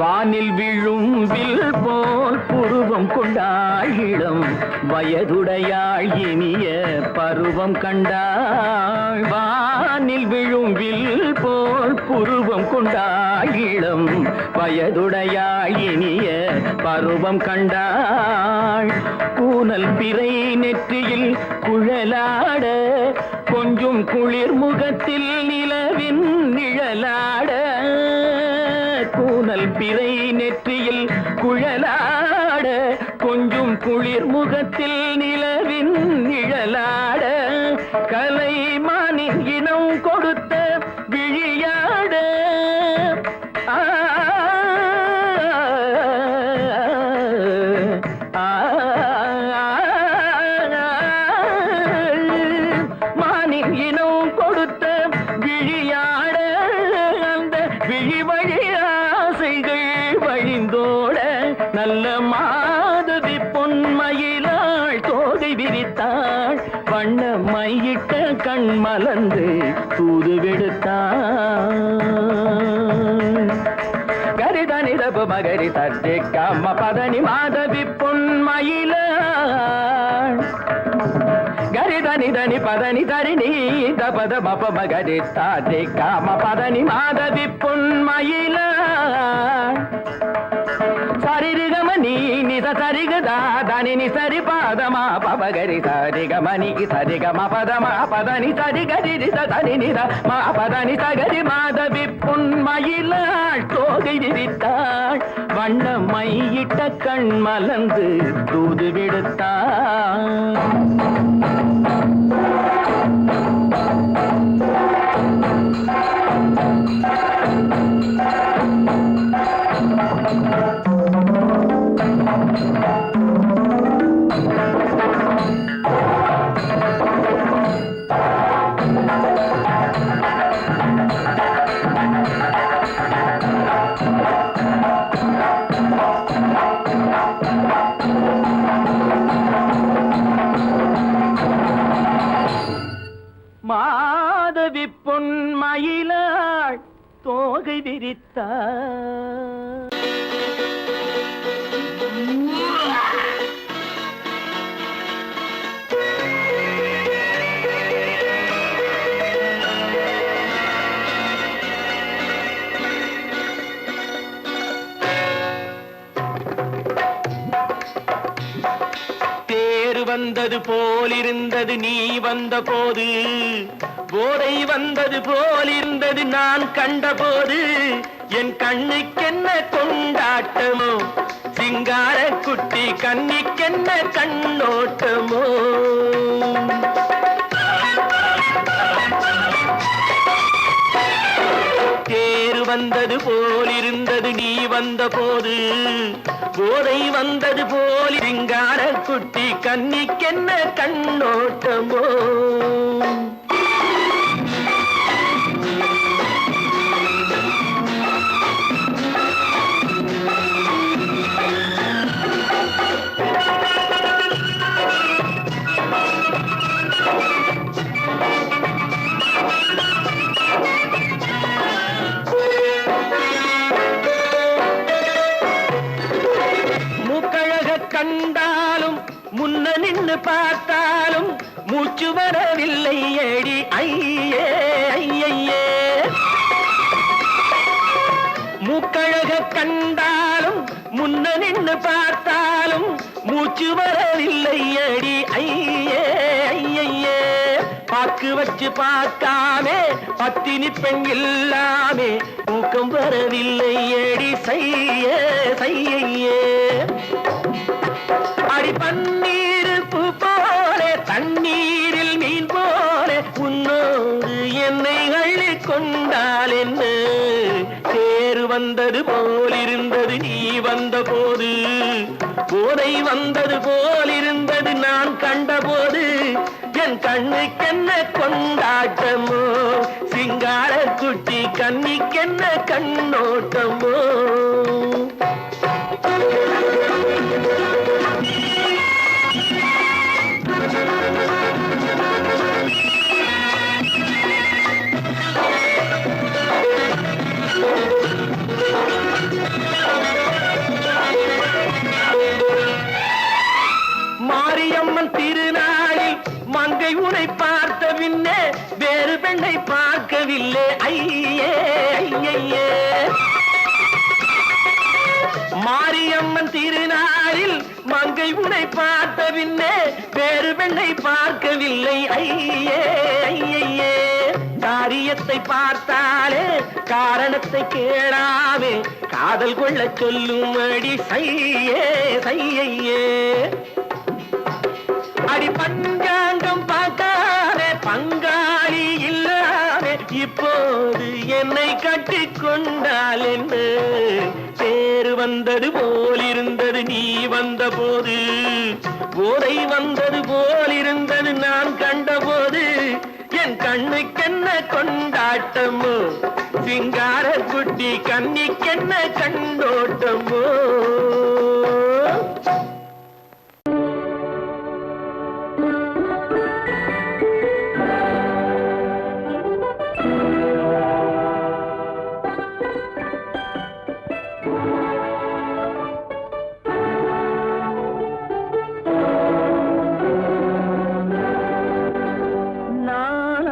வானில் விழும் வில் போல் புருவம் கொண்டாள் இளம் வயதுடையாள் இனிய பருவம் கண்டாள். வானில் விழும் வில் போல் புருவம் கொண்டாள் இளம் வயதுடையாள் இனிய பருவம் கண்டாள். கூனல் பிறை நெற்றியில் குழலாட கொஞ்சம் குளிர் முகத்தில் நிலவின் நிழலாட. கூனல் பிறை நெற்றியில் குழலாட கொஞ்சம் குளிர் முகத்தில் நிலவின் நிழலாட. கலைமானின் இனம் கொடுத்த விழியாட. மானின் இனம் கொடுத்த விழியாட. அந்த விழி வழி ஆசைகள் வழிந்தோட நல்ல மாதவி பொன்மயிலாள் தோகை விரித்தாள். வண்ண மையிட்ட கண் மலர்ந்து தூது விடுத்தாள். கரிதனி ரப மகரி தர்ஜி கம்ம பதனி மாதவி பொன்மயிலாள். கரிதனி தனி பதனி தரிணி தபத மப மகரி தர்ஜி கம்ம பதனி மாதவி பொன்மயிலாள். சரிகமணி நித சரிகதா தனி நி சரி பாதமா பபகரி சரிகமணி சரிகம பதமா பதனி சரிகரி தனி நித மா பதனி சகரி மாதவி பொன்மயிலாள் தோகை விரித்தாள். வண்ண மையிட்ட கண் மலர்ந்து தூது விடுத்தாள். மாதவி பொன்மயிலாள் தோகை விரித்தாள். தேர் வந்தது போலிருந்தது நீ வந்த போது, போதை வந்தது போலிருந்தது நான் கண்டபோது. என் கண்ணுக்கென்ன கொண்டாட்டமோ, சிங்கார குட்டி கண்ணிக்கென்ன கண்ணோட்டமோ. தேர் வந்தது போலிருந்தது நீ வந்த போது, போதை வந்தது போல் சிங்கார குட்டி கண்ணிக்கென்ன கண்ணோட்டமோ. கண்டாலும் முன்ன நின்று பார்த்தாலும் மூச்சு வரவில்லை ஏடி ஐயே ஐயே. மூக்கழக கண்டாலும் முன்ன நின்று பார்த்தாலும் மூச்சு வரவில்லை ஏடி ஐயே ஐயே. பாக்கு வச்சு பார்க்காமே பத்தினி பெண் இல்லாமே தூக்கம் வரவில்லை ஏடி செய்ய செய்யே. அடி பன்னீர் பூ போல தண்ணீரில் மீன் போல உன்னோடு என்னை அள்ளி கொண்டால் என்ன. தேர் தேர் வந்தது போலிருந்தது நீ வந்த போது, போதை வந்தது போலிருந்தது நான் கண்டபோது, என் கண்ணுக்கென்ன கொண்டாட்டமோ, சிங்கார குட்டி கண்ணிக்கென்ன கண்ணோட்டமோ. மாரியம்மன் திருநாளில் மங்கை உனை பார்த்த பின்னே வேறு பெண்ணை பார்க்கவில்லை ஐயே ஐயே. மாரியம்மன் திருநாளில் மங்கை உனை பார்த்த பின்னே வேறு பெண்ணை பார்க்கவில்லை ஐயே ஐயே. காரியத்தை பார்த்தாலே காரணத்தை கேளாமே காதல் கொள்ள சொல்லும்படி சையே சையே. அடி பஞ்சாங்கம் பார்க்காதே பங்காளி இல்லாமே இப்போது என்னை கட்டி கொண்டால் என்ன. தேர் வந்தது போலிருந்தது நீ வந்த போது, போதை வந்தது போலிருந்தது நான் கண்டபோது, என் கண்ணுக்கென்ன கொண்டாட்டமோ, சிங்கார குட்டி கண்ணிக்கென்ன கண்டோட்டமோ.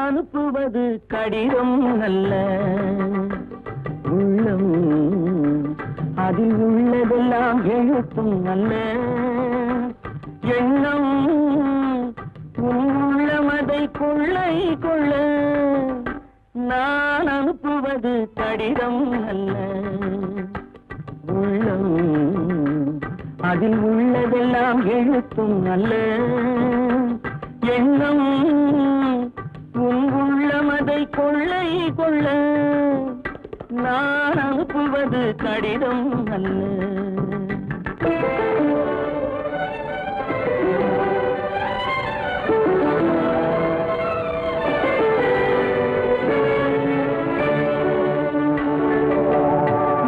அனுப்புவது கடிதம் அல்ல, உள்ளம் அதில் உள்ளதெல்லாம் எழுத்தும் அல்ல. எண்ணம் உள்ளமதை கொள்ளை கொள்ள, நான் அனுப்புவது கடிதம் அல்ல, உள்ளம் அதில் உள்ளதெல்லாம் எழுத்தும் அல்ல. எண்ணம் உள்ளமதை கொள்ளை கொள்ள, நான் அனுப்புவது கடிதம் அல்ல.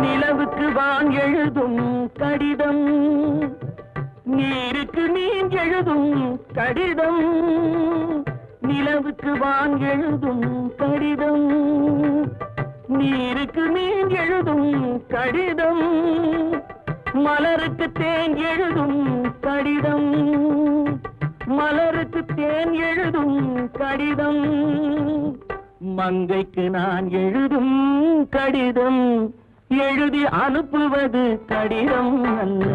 நிலவுக்கு வான் எழுதும் கடிதம், நீருக்கு நீர் எழுதும் கடிதம். நிலவுக்கு வான் எழுதும் கடிதம், நீருக்கு நீர் எழுதும் கடிதம். மலருக்கு தேன் எழுதும் கடிதம், மலருக்கு தேன் எழுதும் கடிதம். மங்கைக்கு நான் எழுதும் கடிதம், எழுதி அனுப்புவது கடிதம் அல்ல.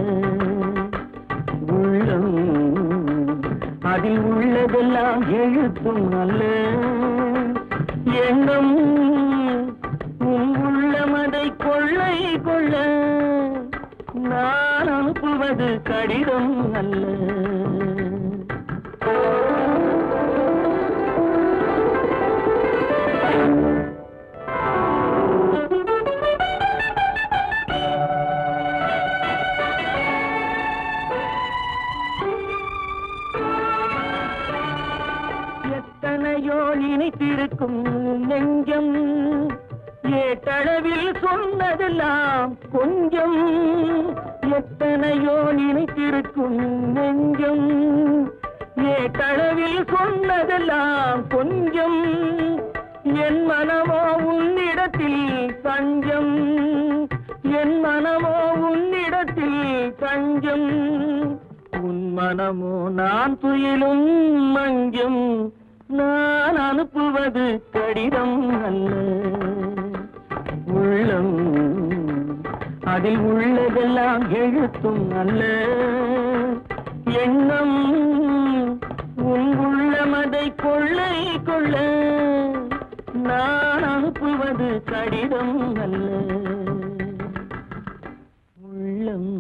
உள்ளம் அதில் உள்ளதெல்லாம் எழுத்தும் அல்ல. எண்ணம் உள்ளமதை கொள்ளை கொள்ள, நான் அனுப்புவது கடிதம் அல்ல. எத்தனையோ நினைத்திருக்கும் நெஞ்சம், ஏட்டளவில் சொன்னதெல்லாம் கொஞ்சம். எத்தனையோ நினைத்திருக்கும் நெஞ்சம், ஏட்டளவில் சொன்னதெல்லாம் கொஞ்சம். என் மனமோ உன்னிடத்தில் தஞ்சம், என் மனமோ உன்னிடத்தில் தஞ்சம். உன் மனமோ நான் துயிலும் மஞ்சம், நான் அனுப்புவது கடிதம் அல்ல. உள்ளம் அதில் உள்ளதெல்லாம் எழுத்தும் அல்ல. எண்ணம் உன் உள்ளமதை கொள்ளை கொள்ள, நான் அனுப்புவது கடிதம் அல்ல. உள்ளம்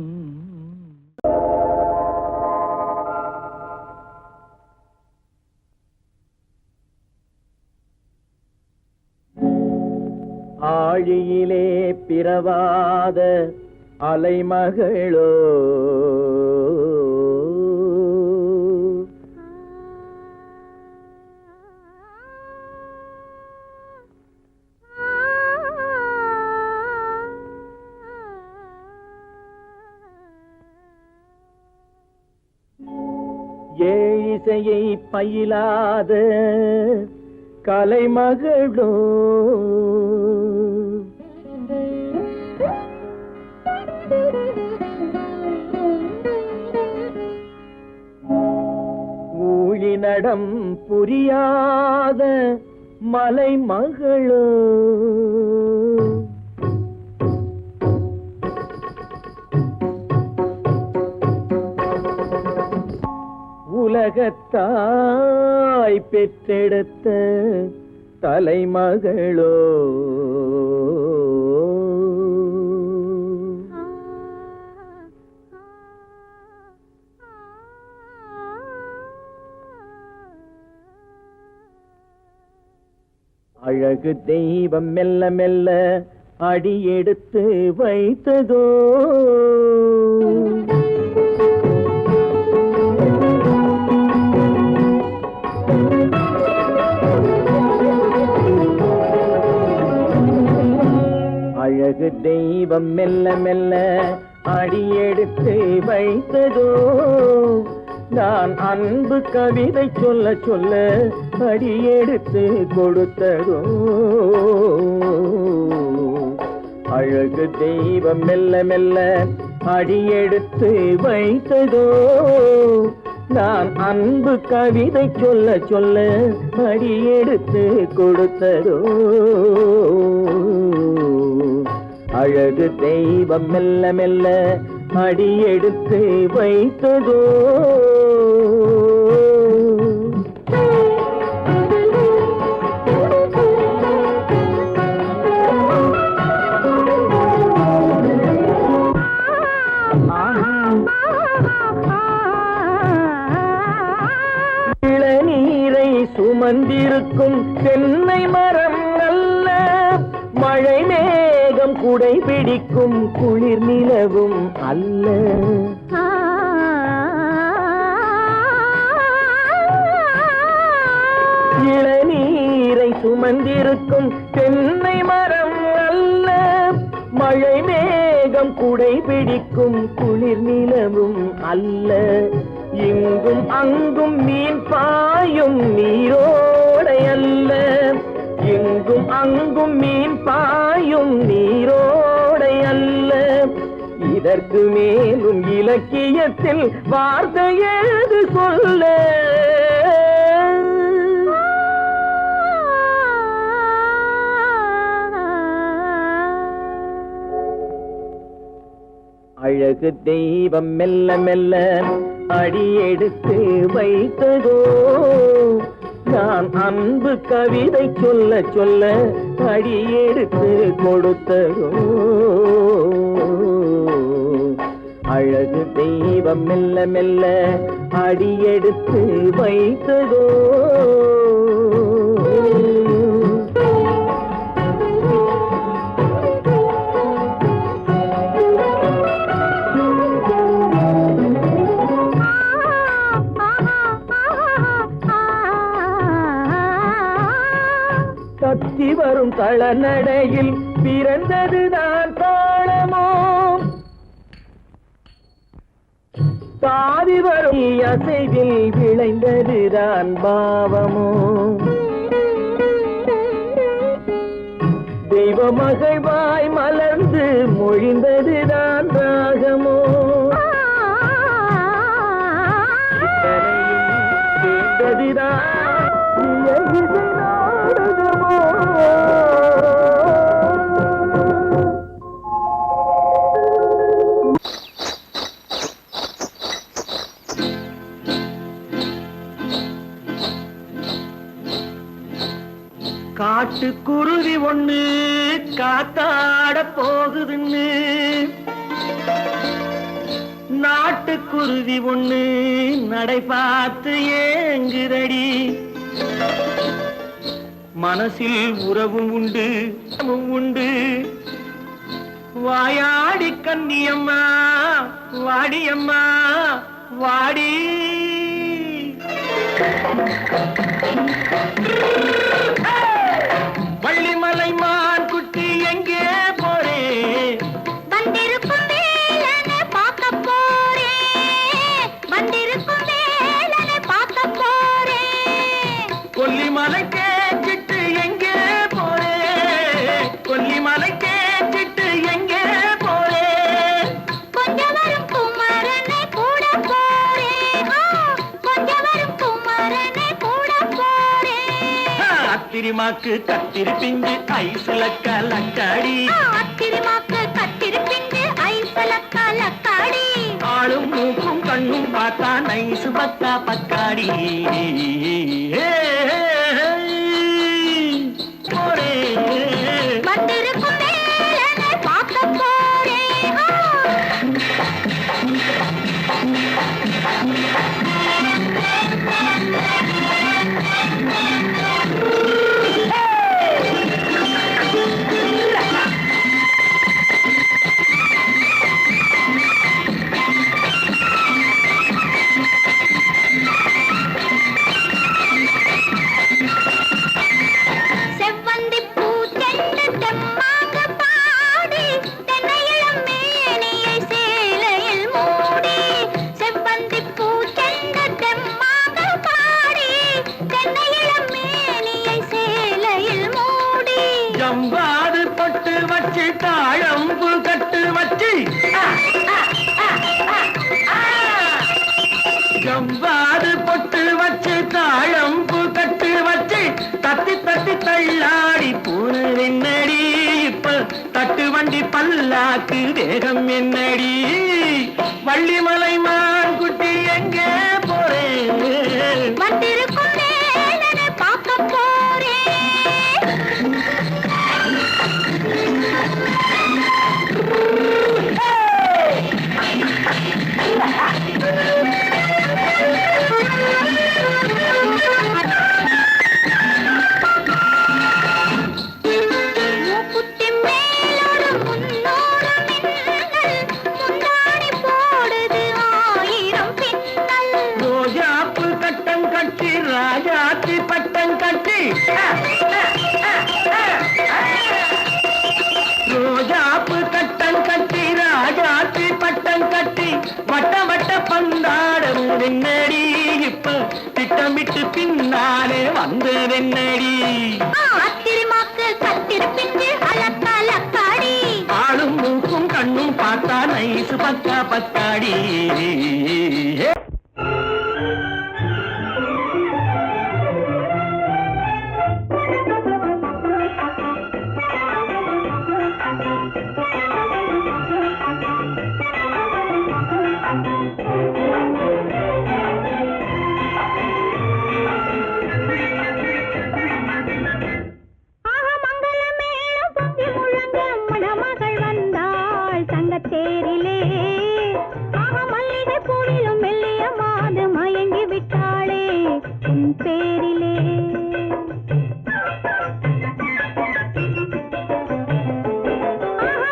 ஆழியிலே பிறவாத அலைமகளோ ஏழிசையை பயிலாத கலைமகளோ ஊழிநடம் புரியாத மலைமகளோ உலகத்தாய் பெற்றெடுத்த தலைமகளோ அழகு தெய்வம் மெல்ல மெல்ல அடியெடுத்து வைத்ததோ அழகு தெய்வம் மெல்ல மெல்ல அடியெடுத்து வைத்ததோ நான் அன்பு கவிதை சொல்ல சொல்ல அடியெடுத்து கொடுத்ததோ அழகு தெய்வம் மெல்ல மெல்ல அடியெடுத்து வைத்ததோ நான் அன்பு கவிதை சொல்ல சொல்ல அடியெடுத்து கொடுத்ததோ அழகு தெய்வம் மெல்ல மெல்ல அடியெடுத்து வைத்ததோ இளநீரை சுமந்திருக்கும் தென்னை மரம் அல்ல மழை மேகம் குடை பிடிக்கும் குளிர் நிலவும் அல்ல இளநீரை சுமந்திருக்கும் தென்னை மரம் அல்ல மழை மேகம் குடை பிடிக்கும் குளிர் நிலவும் அல்ல இங்கும் அங்கும் மீன் பாயும் நீரோடை அல்ல இங்கும் அங்கும் மீன் பாயும் நீரோடை அல்ல இதற்கு மேலும் இலக்கியத்தில் வார்த்தை ஏது சொல்ல அழகு தெய்வம் மெல்ல மெல்ல அடியெடுத்து வைத்ததோ நான் அன்பு கவிதை சொல்ல சொல்ல அடியெடுத்து கொடுத்ததோ அழகு தெய்வம் மெல்ல மெல்ல அடியெடுத்து வைத்ததோ கத்தி வரும் தளநடையில் பிறந்ததுதான் தாளமோ தாவி வரும் அசைவில் விளைந்ததுதான் பாவமோ தெய்வ மகிழ்வாய் மலர்ந்து மொழிந்ததுதான் ராகமோ கேட்டதுதான் காட்டுக்குருவி ஒண்ணு காத்தாட போகுதுன்னு நாட்டுக்குருவி ஒண்ணு நடை பார்த்து ஏங்குதடி மனசில் உறவும் உண்டு உண்டு. வாயாடி கன்னியம்மா வாடியம்மா வாடி. வள்ளிமலை மான் குட்டி எங்கே போறே? வந்திருக்கும் வேலனை பார்க்க போறேன், வந்திருக்கும் வேலனை பார்க்க போறேன். கொல்லிமலை கேட்டுட்டு எங்கே போறே? கொல்லிமலை கேட்டுட்டு எங்கே போறே? கொஞ்சம் வரும் குமரனை கூட போறேன், கொஞ்சம் வரும் குமரனை கூட போறேன். அத்திரிமாக்கு கத்திரி பிஞ்சு ஐசுல கலக்காடி, அத்திரிமாக்கு கத்திரி பிஞ்சு ஐசல கலக்காடி. ஆளும் மூக்கும் கண்ணும் பார்த்தா நைசு பக்கா பக்காடி. போரே வந்திருக்கும் வேலனை பார்க்க போறேன். செவ்வந்தி பூ தென்ன தெம்மாக பாடி, தென்னையிளம் மேனியை சேலையில் மூடி. செவ்வந்தி பூ தென்ன தெம்மாக பாடி, தென்னையிளம் மேனியை சேலையில் மூடி. ஜம்பாது பொட்டு வச்சு தாழம்பு கட்டு வச்சு, ஜம்பாது பொட்டு வச்சு தாழம்பு கட்டு வச்சு, தத்தி தத்தி தள்ளாடி போன என்னடி? இப்ப தட்டு வண்டி பல்லாக்கு வேகம் என்னடி? வள்ளிமலை மான் குட்டி எங்கே போறேன்? வந்திருக்கும் வேலனை பார்க்க போறேன். மூக்குத்தி மேலோடு முன்னோடு மின்னல், முந்தாடி போடுது ஆயிரம் பின்னல். ரோஜாப்பு கட்டம் கட்டி ராஜாத்தி பட்டம் கட்டி, ரோஜாப்பு கட்டம் கட்டி ராஜாத்தி பட்டம் கட்டி, வட்ட வட்ட பந்தாடம் வெண்ணடி? இப்ப திட்டமிட்டு பின்னாலே வந்து வெண்ணடி? அத்திரிமாக்கு கத்திரி பிஞ்சு அலக்கலக்காடி. ஆளும் மூக்கும் கண்ணும் பார்த்தா நைசு பக்கா பக்காடி. மணமகள் வந்தாள் தங்கத்தேரிலே. மல்லிகை பூவிலும் மெல்லிய மாது மயங்கி விட்டாளே உன் பேரிலே.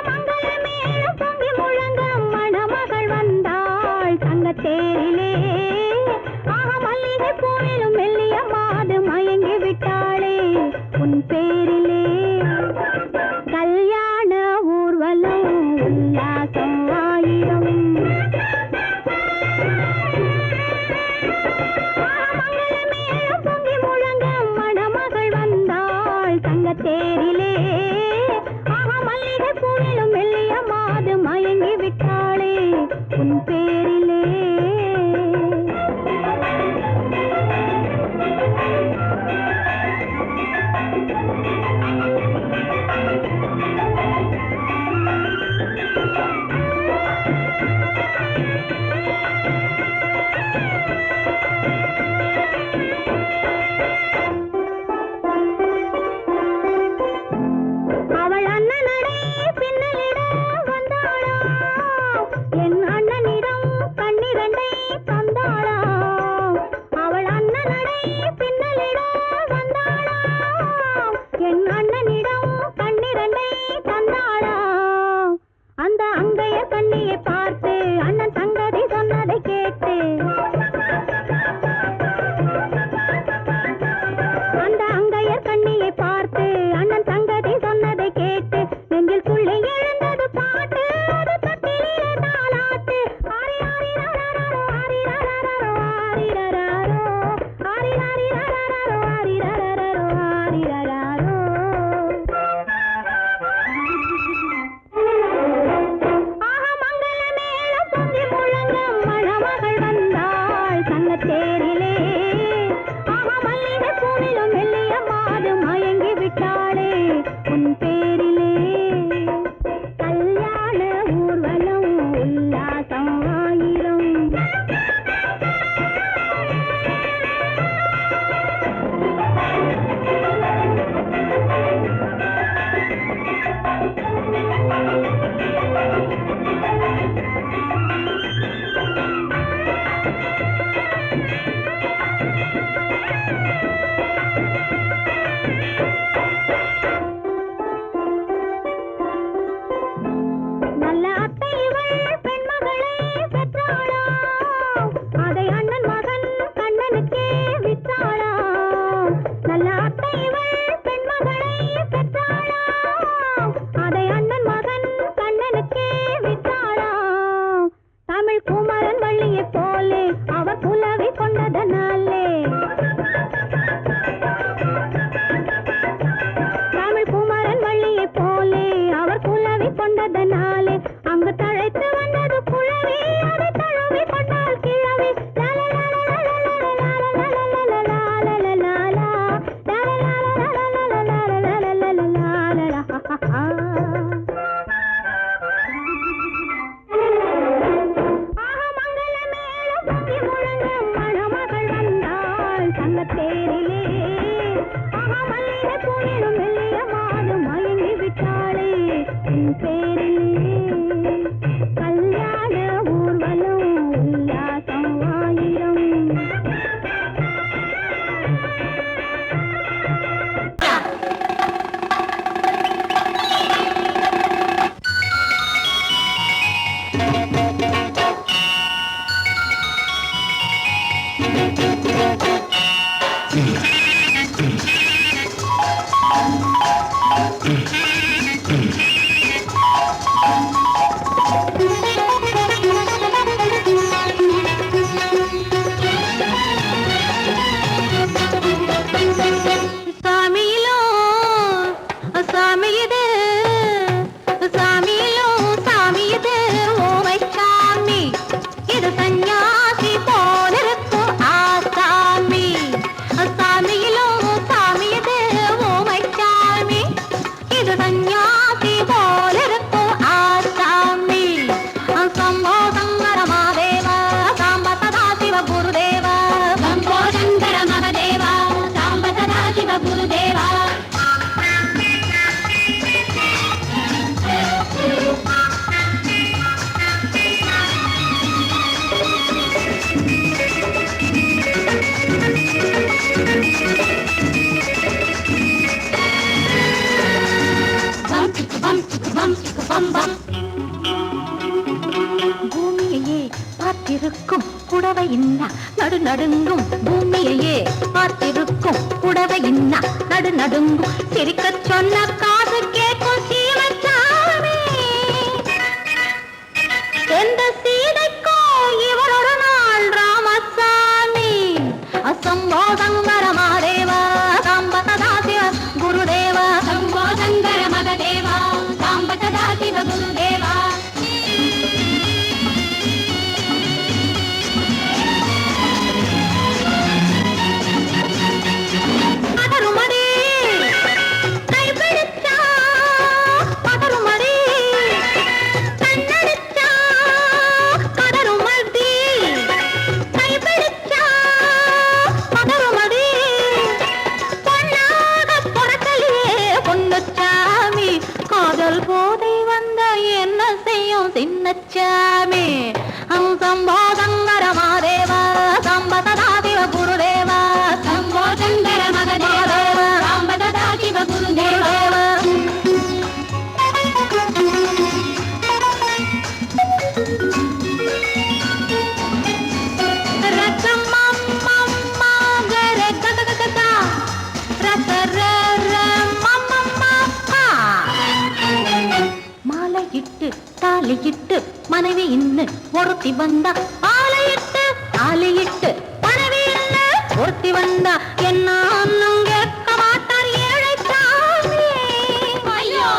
மங்களமேளம் பொங்கி முழங்க மணமகள் வந்தாள் தங்கத்தேரிலே. மல்லிகை பூவிலும் மெல்லிய மாது மயங்கி விட்டாளே உன் பேரிலே. கல்யாண ஊர்வலம் உல்லாசம் ஆயிரம். மங்களமேளம் பொங்கி முழங்க மணமகள் வந்தாள் தங்கத்தேரிலே. மல்லிகை பூவிலும் மெல்லிய மாது மயங்கி விட்டாளே உன் பேரிலே. அவள் அண்ணனடே பின்னலிட வந்தாளா, என் அண்ணனிடம் கண்ணிரண்டை அண்ணனிடம் கண்ணிரண்டை தந்தாளாம். அந்த அங்கைய கண்ணியை பார்த்து அண்ணன் சங்கதி சொன்னதை கேட்டு அந்த அங்கையர் கண்ணியை பார்த்து அண்ணன் சங்கதி சொன்னதை கேட்டு நெஞ்சில் துள்ளி எழுந்தது பாட்டு. அது தட்டிலே தாலாட்டு. ஆரி ஆரி ரரரரோ, ஆரி ரரரரோ, ஆரி ரரரோ, ஆரி ஆரி ரரரரோ, ஆரி ரரரரோ, ஆரி ரரரோ. ஆஹா மங்கள மேளம் பொங்கி முழங்க மணமகள் வந்தாள் சங்கத்தேரிலே. ஆஹா மல்லிகை பூவிலும் மெல்லிய மாது மயங்கி விட்டாளே உன் பேரிலே. கல்யாண ஊர்வலம் உல்லாசம் ஆயிரம். நல்ல அத்தை இவள் பெண்மகளை பெற்றாளாம். அதை அண்ணன் மகன் கண்ணனுக்கே விற்றாளாம். நல்ல அத்தை இவள் பெண்மகளை பெற்றாளாம். அதை அண்ணன் மகன் கண்ணனுக்கே விற்றாளாம். தமிழ் குமரன் வள்ளியைப் போலே அவர் புலவி கொண்டதனாலே தமிழ் குமரன் வள்ளியைப் போலே அவர் குலவி கொண்டதனாலே அங்கு தழைத்து வந்தது குழவி. அதை தழுவி கொண்டால் கிழவி. ஆஹா மங்கள மேளம் பொங்கி முழங்க மணமகள் வந்தாள் சங்கத்தேரிலே. ஆஹா மல்லிகை பூவிலும் மெல்லிய மாது மயங்கி விட்டாளே உன் பேரிலே. கல்யாண ஊர்வலம் உல்லாசம் ஆயிரம். சாமியிலோ சாமி இது, சாமியிலோ சாமி இது ஓமை சாமி. இது சந்நியாசி போலிருக்கும் ஆசாமி. சாமியிலோ சாமி இது ஓமை சாமி. இது சந்நியாசி போலிருக்கும் ஆசாமி. சம்போ சங்கர மகாதேவ சாம்ப சதா சிவ குருதேவ. சம்போ சங்கர மகாதேவ சாம்ப சதா சிவ குருதேவ. பூமியையே பார்த்திருக்கும் புடவை இன்னா நடு நடுங்கும். பூமியையே பார்த்திருக்கும் புடவை இன்னா நடு நடுங்கும். சிரிக்கச் சொன்ன காது கேட்கும் சீமச்சாமி. எந்த சீதைக்கோ இவரொரு நாள் ராமசாமி. அசம்போ சங்கர மகாதேவ சாம்ப சதா சிவ குருதேவ. சம்போ சங்கர மகாதேவ சாம்ப சதா சிவ குருதேவ. பதறுமடி கைப்பிடிச்சா, பதறுமடி கண்ணடிச்சா, பதறுமடி கைப்பிடிச்சா, பதறுமடி பொன்னாக பொறக்கலையே பொன்னுச்சாமி. காதல் போதை வந்த என்ன செய்யும் சின்னச்சாமி. சம்போ சங்கர மகாதேவ சாம்ப சதா சிவ குருதேவ. சம்போ சங்கர மகாதேவ சாம்ப சதா சிவ குருதேவ. தாலியிட்டு மனைவி இன்னு ஒருத்தி வந்தா ஆலையிட்டு மனைவி இன்னு ஒருத்தி வந்தா என்ன அண்ணன் கேட்க மாட்டார் ஏழைச்சாமி. ஐயோ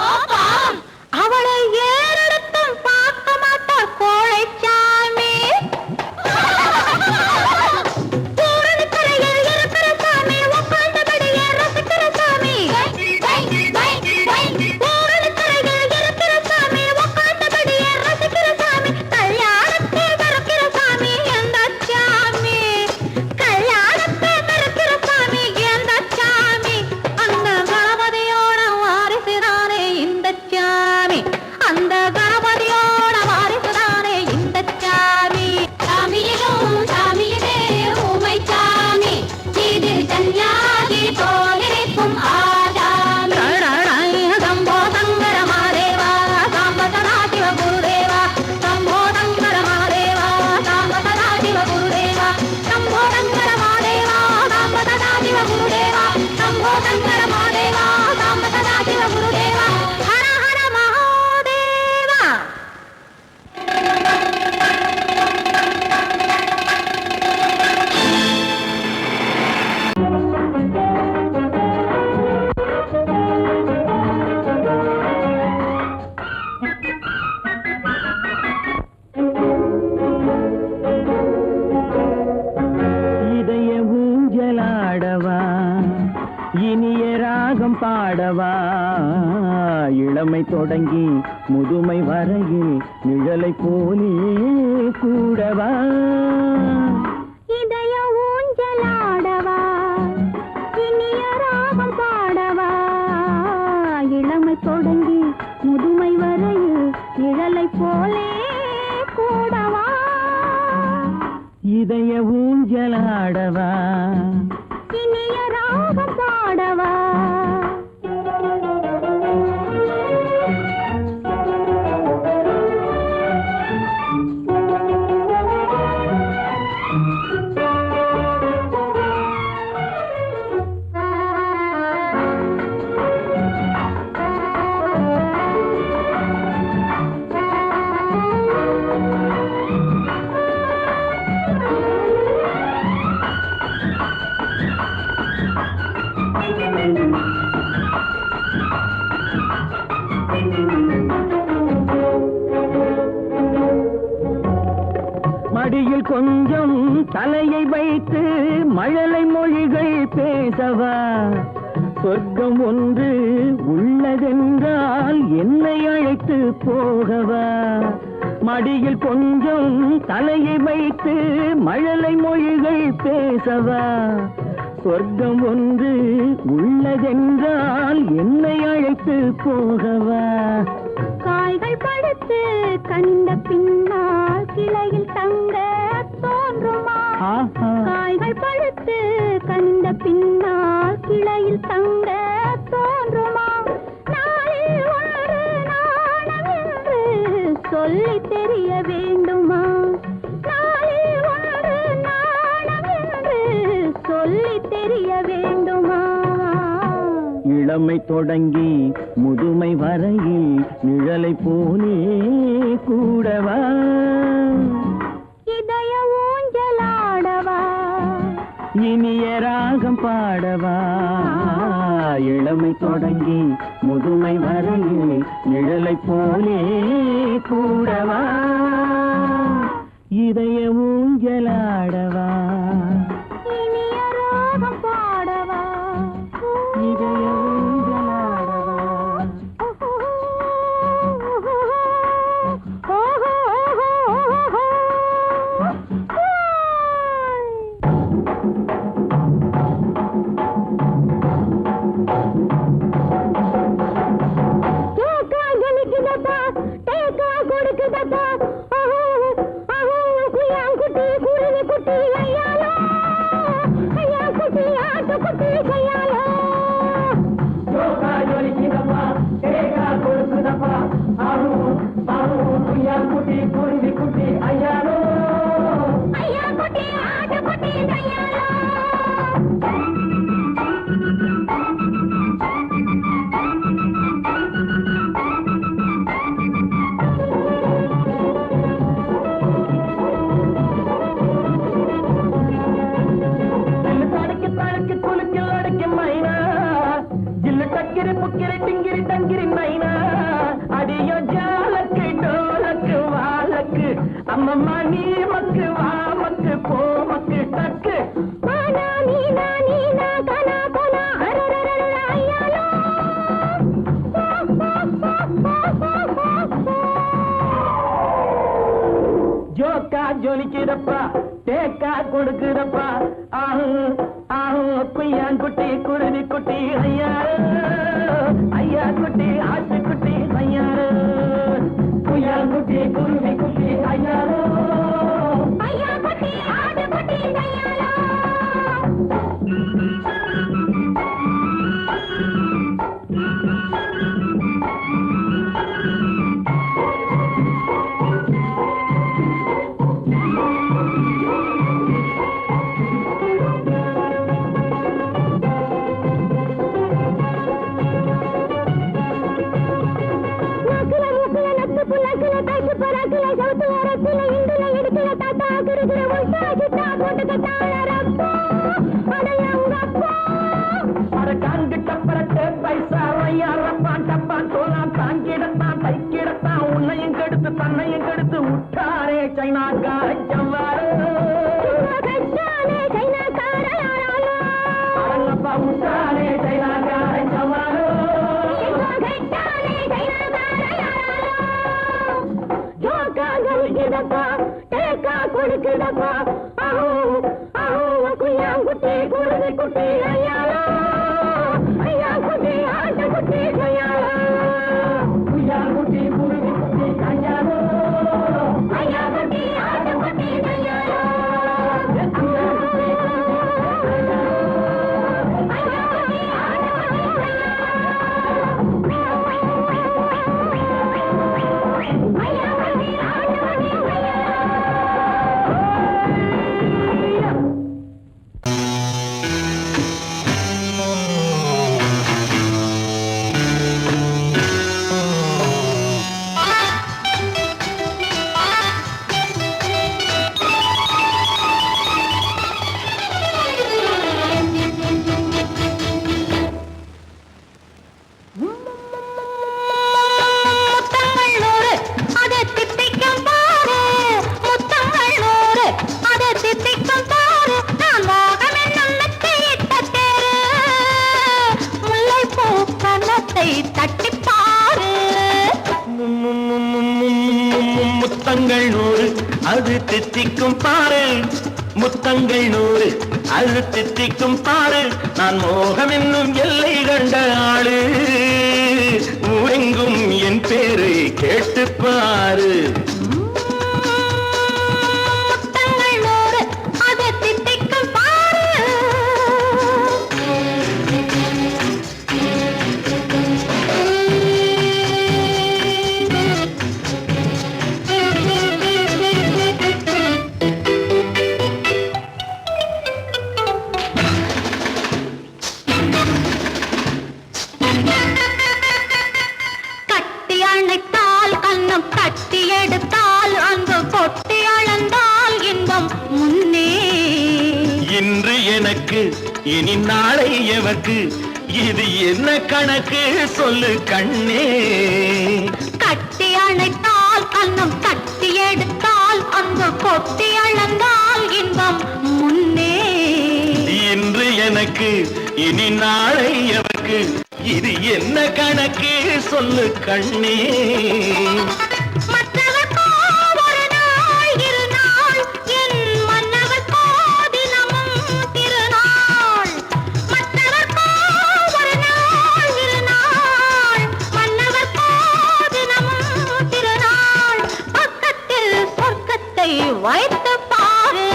அவளை ஏறெடுத்தும் பார்க்க மாட்டார் கோழைச்சாமி. பூரணிக்கரையில் இருக்கிற சாமி உட்கார்ந்தபடியே ரசிக்கிற சாமி. பூரணிக்கரையில் இருக்கிற சாமி உட்கார்ந்தபடியே ரசிக்கிற சாமி. கல்யாணத்தை மறக்கிற சாமி எந்த சாமி. கல்யாணத்தை மறக்கிற சாமி எந்த சாமி. அந்த கணபதியோட வாரிசுதானே இந்த சாமி. அந்த கணபதியோட வாரிசுதானே இந்த சாமி. சாமியிலும் சாமியிலே ஊமை சாமி. இது சன்னியாசி போலிருக்கும் ஆசாமி. சம்போ சங்கர மாதேவா சாம்ப சதா சிவ குருதேவா. சம்போ சங்கர மாதேவா சாம்ப சதா சிவ குருதேவா. சம்போ சங்கர மாதேவா சாம்ப சதா சிவ குருதேவா. சம்போ சங்கர மாதேவா சாம்ப சதா சிவ குருதேவா. ஹர ஹர மகாதேவா. இதய ஊஞ்சலாடவா இனிய ராகம் பாடவா இளமை தொடங்கி முதுமை வரையில் நிழலை போலே கூடவா. இதய ஊஞ்சலாடவா இனிய ராகம் பாடவா இளமை தொடங்கி முதுமை வரையில் நிழலை போலே கூடவா. இதய ஊஞ்சலாடவா இனிய ராகம் பாடவா. மடியில் கொஞ்சம் தலையை வைத்து மழலை மொழிகள் பேசவா. சொர்க்கம் ஒன்று உள்ளதென்றால் என்னை அழைத்து போகவா. மடியில் கொஞ்சம் தலையை வைத்து மழலை மொழிகள் பேசவா. சொர்க்கம் ஒன்று உள்ளதென்றால் என்னை அழைத்து போகவா. காய்கள் படுத்து கனிந்த பின்னால் கிளையில் தங்க தோன்றுமா. காய்கள் படுத்து கனிந்த பின்னால் கிளையில் தங்க தோன்றுமா. நாளில் ஒரு நாணம் என்று சொல்லி தெரிய வேண்டுமா. நாளில் ஒரு நாணம் என்று சொல்லி தெரிய வேண்டுமா. இளமை தொடங்கி முதுமை வரையில் நிழலை போலே கூடவா. இதய ஊஞ்சலாடவா இனிய ராகம் பாடவா. இளமை தொடங்கி முதுமை வரையில் நிழலை போலே கூடவா. இதய ஊஞ்சலாடவா இனிய ராகம் பாடவா. இதய ஊஞ்சலாடவா. டங்கிரி மைனா அடியோ ஜாலக்கு டோலக்கு வாலக்கு அம்மம்மா நீ மக்கு வா மக்கு போ மக்கு டக்கு மானா நீனா நீனா கனா கனா அரரரர ஐயாலோ ஜோக்கா ஜொலிக்கிறப்பா தேக்கா கொடுக்கிறப்பா ஆஹு ஆஹு குய்யாங்குட்டி குருவி குட்டி ஐயாரு ஐயா குட்டி ஆட்டு குட்டி ஐயாரு குய்யாங்குட்டி குருவி குட்டி ஐயாரு ஐயா குட்டி ஆடு குட்டி ஐயாலோ தன்னையும் கெடுத்து விட்டாரே சைனாக்கார ஜவ்வாறு அடங்கப்பா விட்டாரே சைனாக்கார ஜவ்வாறு ஜோக்கா ஜொலிக்கிறப்பா தேக்கா கொடுக்கிறப்பா ஆஹோ ஆஹோ குய்யாங்குட்டி குருவி குட்டி ஐயாலோ ஐயா குட்டி ஆட்டு குட்டி ஐயாலோ குய்யாங்குட்டி குருவி குட்டி ஐயாலோ ஐயா குட்டி ஆட்டு குட்டி ஐயாலோ முத்தங்கள் நூறு அது தித்திக்கும் பாரு முத்தங்கள் நூறு அது தித்திக்கும் பாரு நான் மோகம் என்னும் எல்லை கண்ட ஆளு ஊரெங்கும் என் பேரை கேட்டுப் பாரு இன்று எனக்கு இனி நாளை எவர்க்கு இது என்ன கணக்கு சொல்லு கண்ணே கட்டி அணைத்தால் கண்ணம் கட்டி எடுத்தால் அங்கு கொட்டி அளந்தால் இன்பம் முன்னே இன்று எனக்கு இனி நாளை எவர்க்கு இது என்ன கணக்கு சொல்லு கண்ணே வைத்து பாரு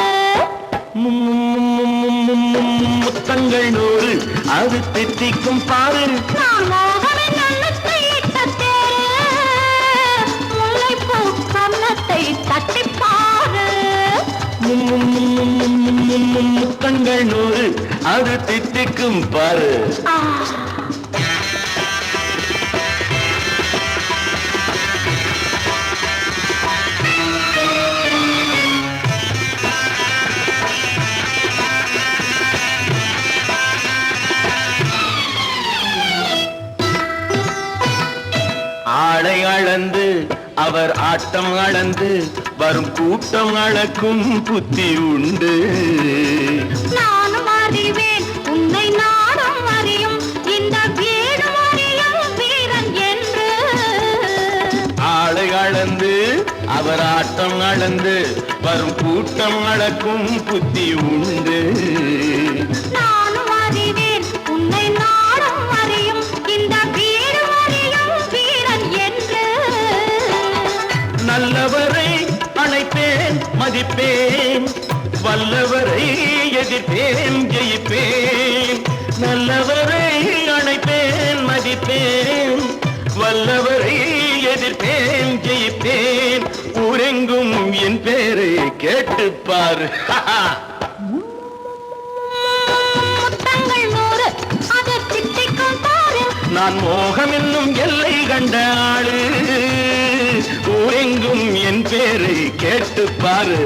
முத்தங்கள் நூறு அது தித்திக்கும் பாரு நான் மோகனின் நல்லத்தை இட்ட தேரு முல்லைப்பூ கன்னத்தை தட்டி பாரு முத்தங்கள் நூறு அது தித்திக்கும் பாரு ஆளை அளந்து அவர் ஆட்டம் அளந்து வரும் கூட்டம் அளக்கும் புத்தி உண்டு. நானும் அறிவேன் உன்னை நாடும் அறியும் இந்த வீடும் அறியும் வீரன் என்று. ஆளை அளந்து அவர் ஆட்டம் அளந்து வரும் கூட்டம் அளக்கும் புத்தி உண்டு. நானும் அறிவேன் உன்னை நாடும் அறியும் இந்த வீடும் அறியும் வீரன் என்று. நல்லவரை அழைப்பேன் மதிப்பேன், வல்லவரை எதிர்ப்பேன் ஜெயிப்பேன். நல்லவரை அழைப்பேன் மதிப்பேன், வல்லவரை எதிர்ப்பேன் ஜெயிப்பேன். ஊரெங்கும் என் பேரை கேட்டுப்பார். முத்தங்கள் 100 அது திட்டிக்கும் பாரு. நான் மோகம் என்னும் எல்லை கண்ட ஆளு, ஊரெங்கும் என் பேரை கேட்டுப்பாரு.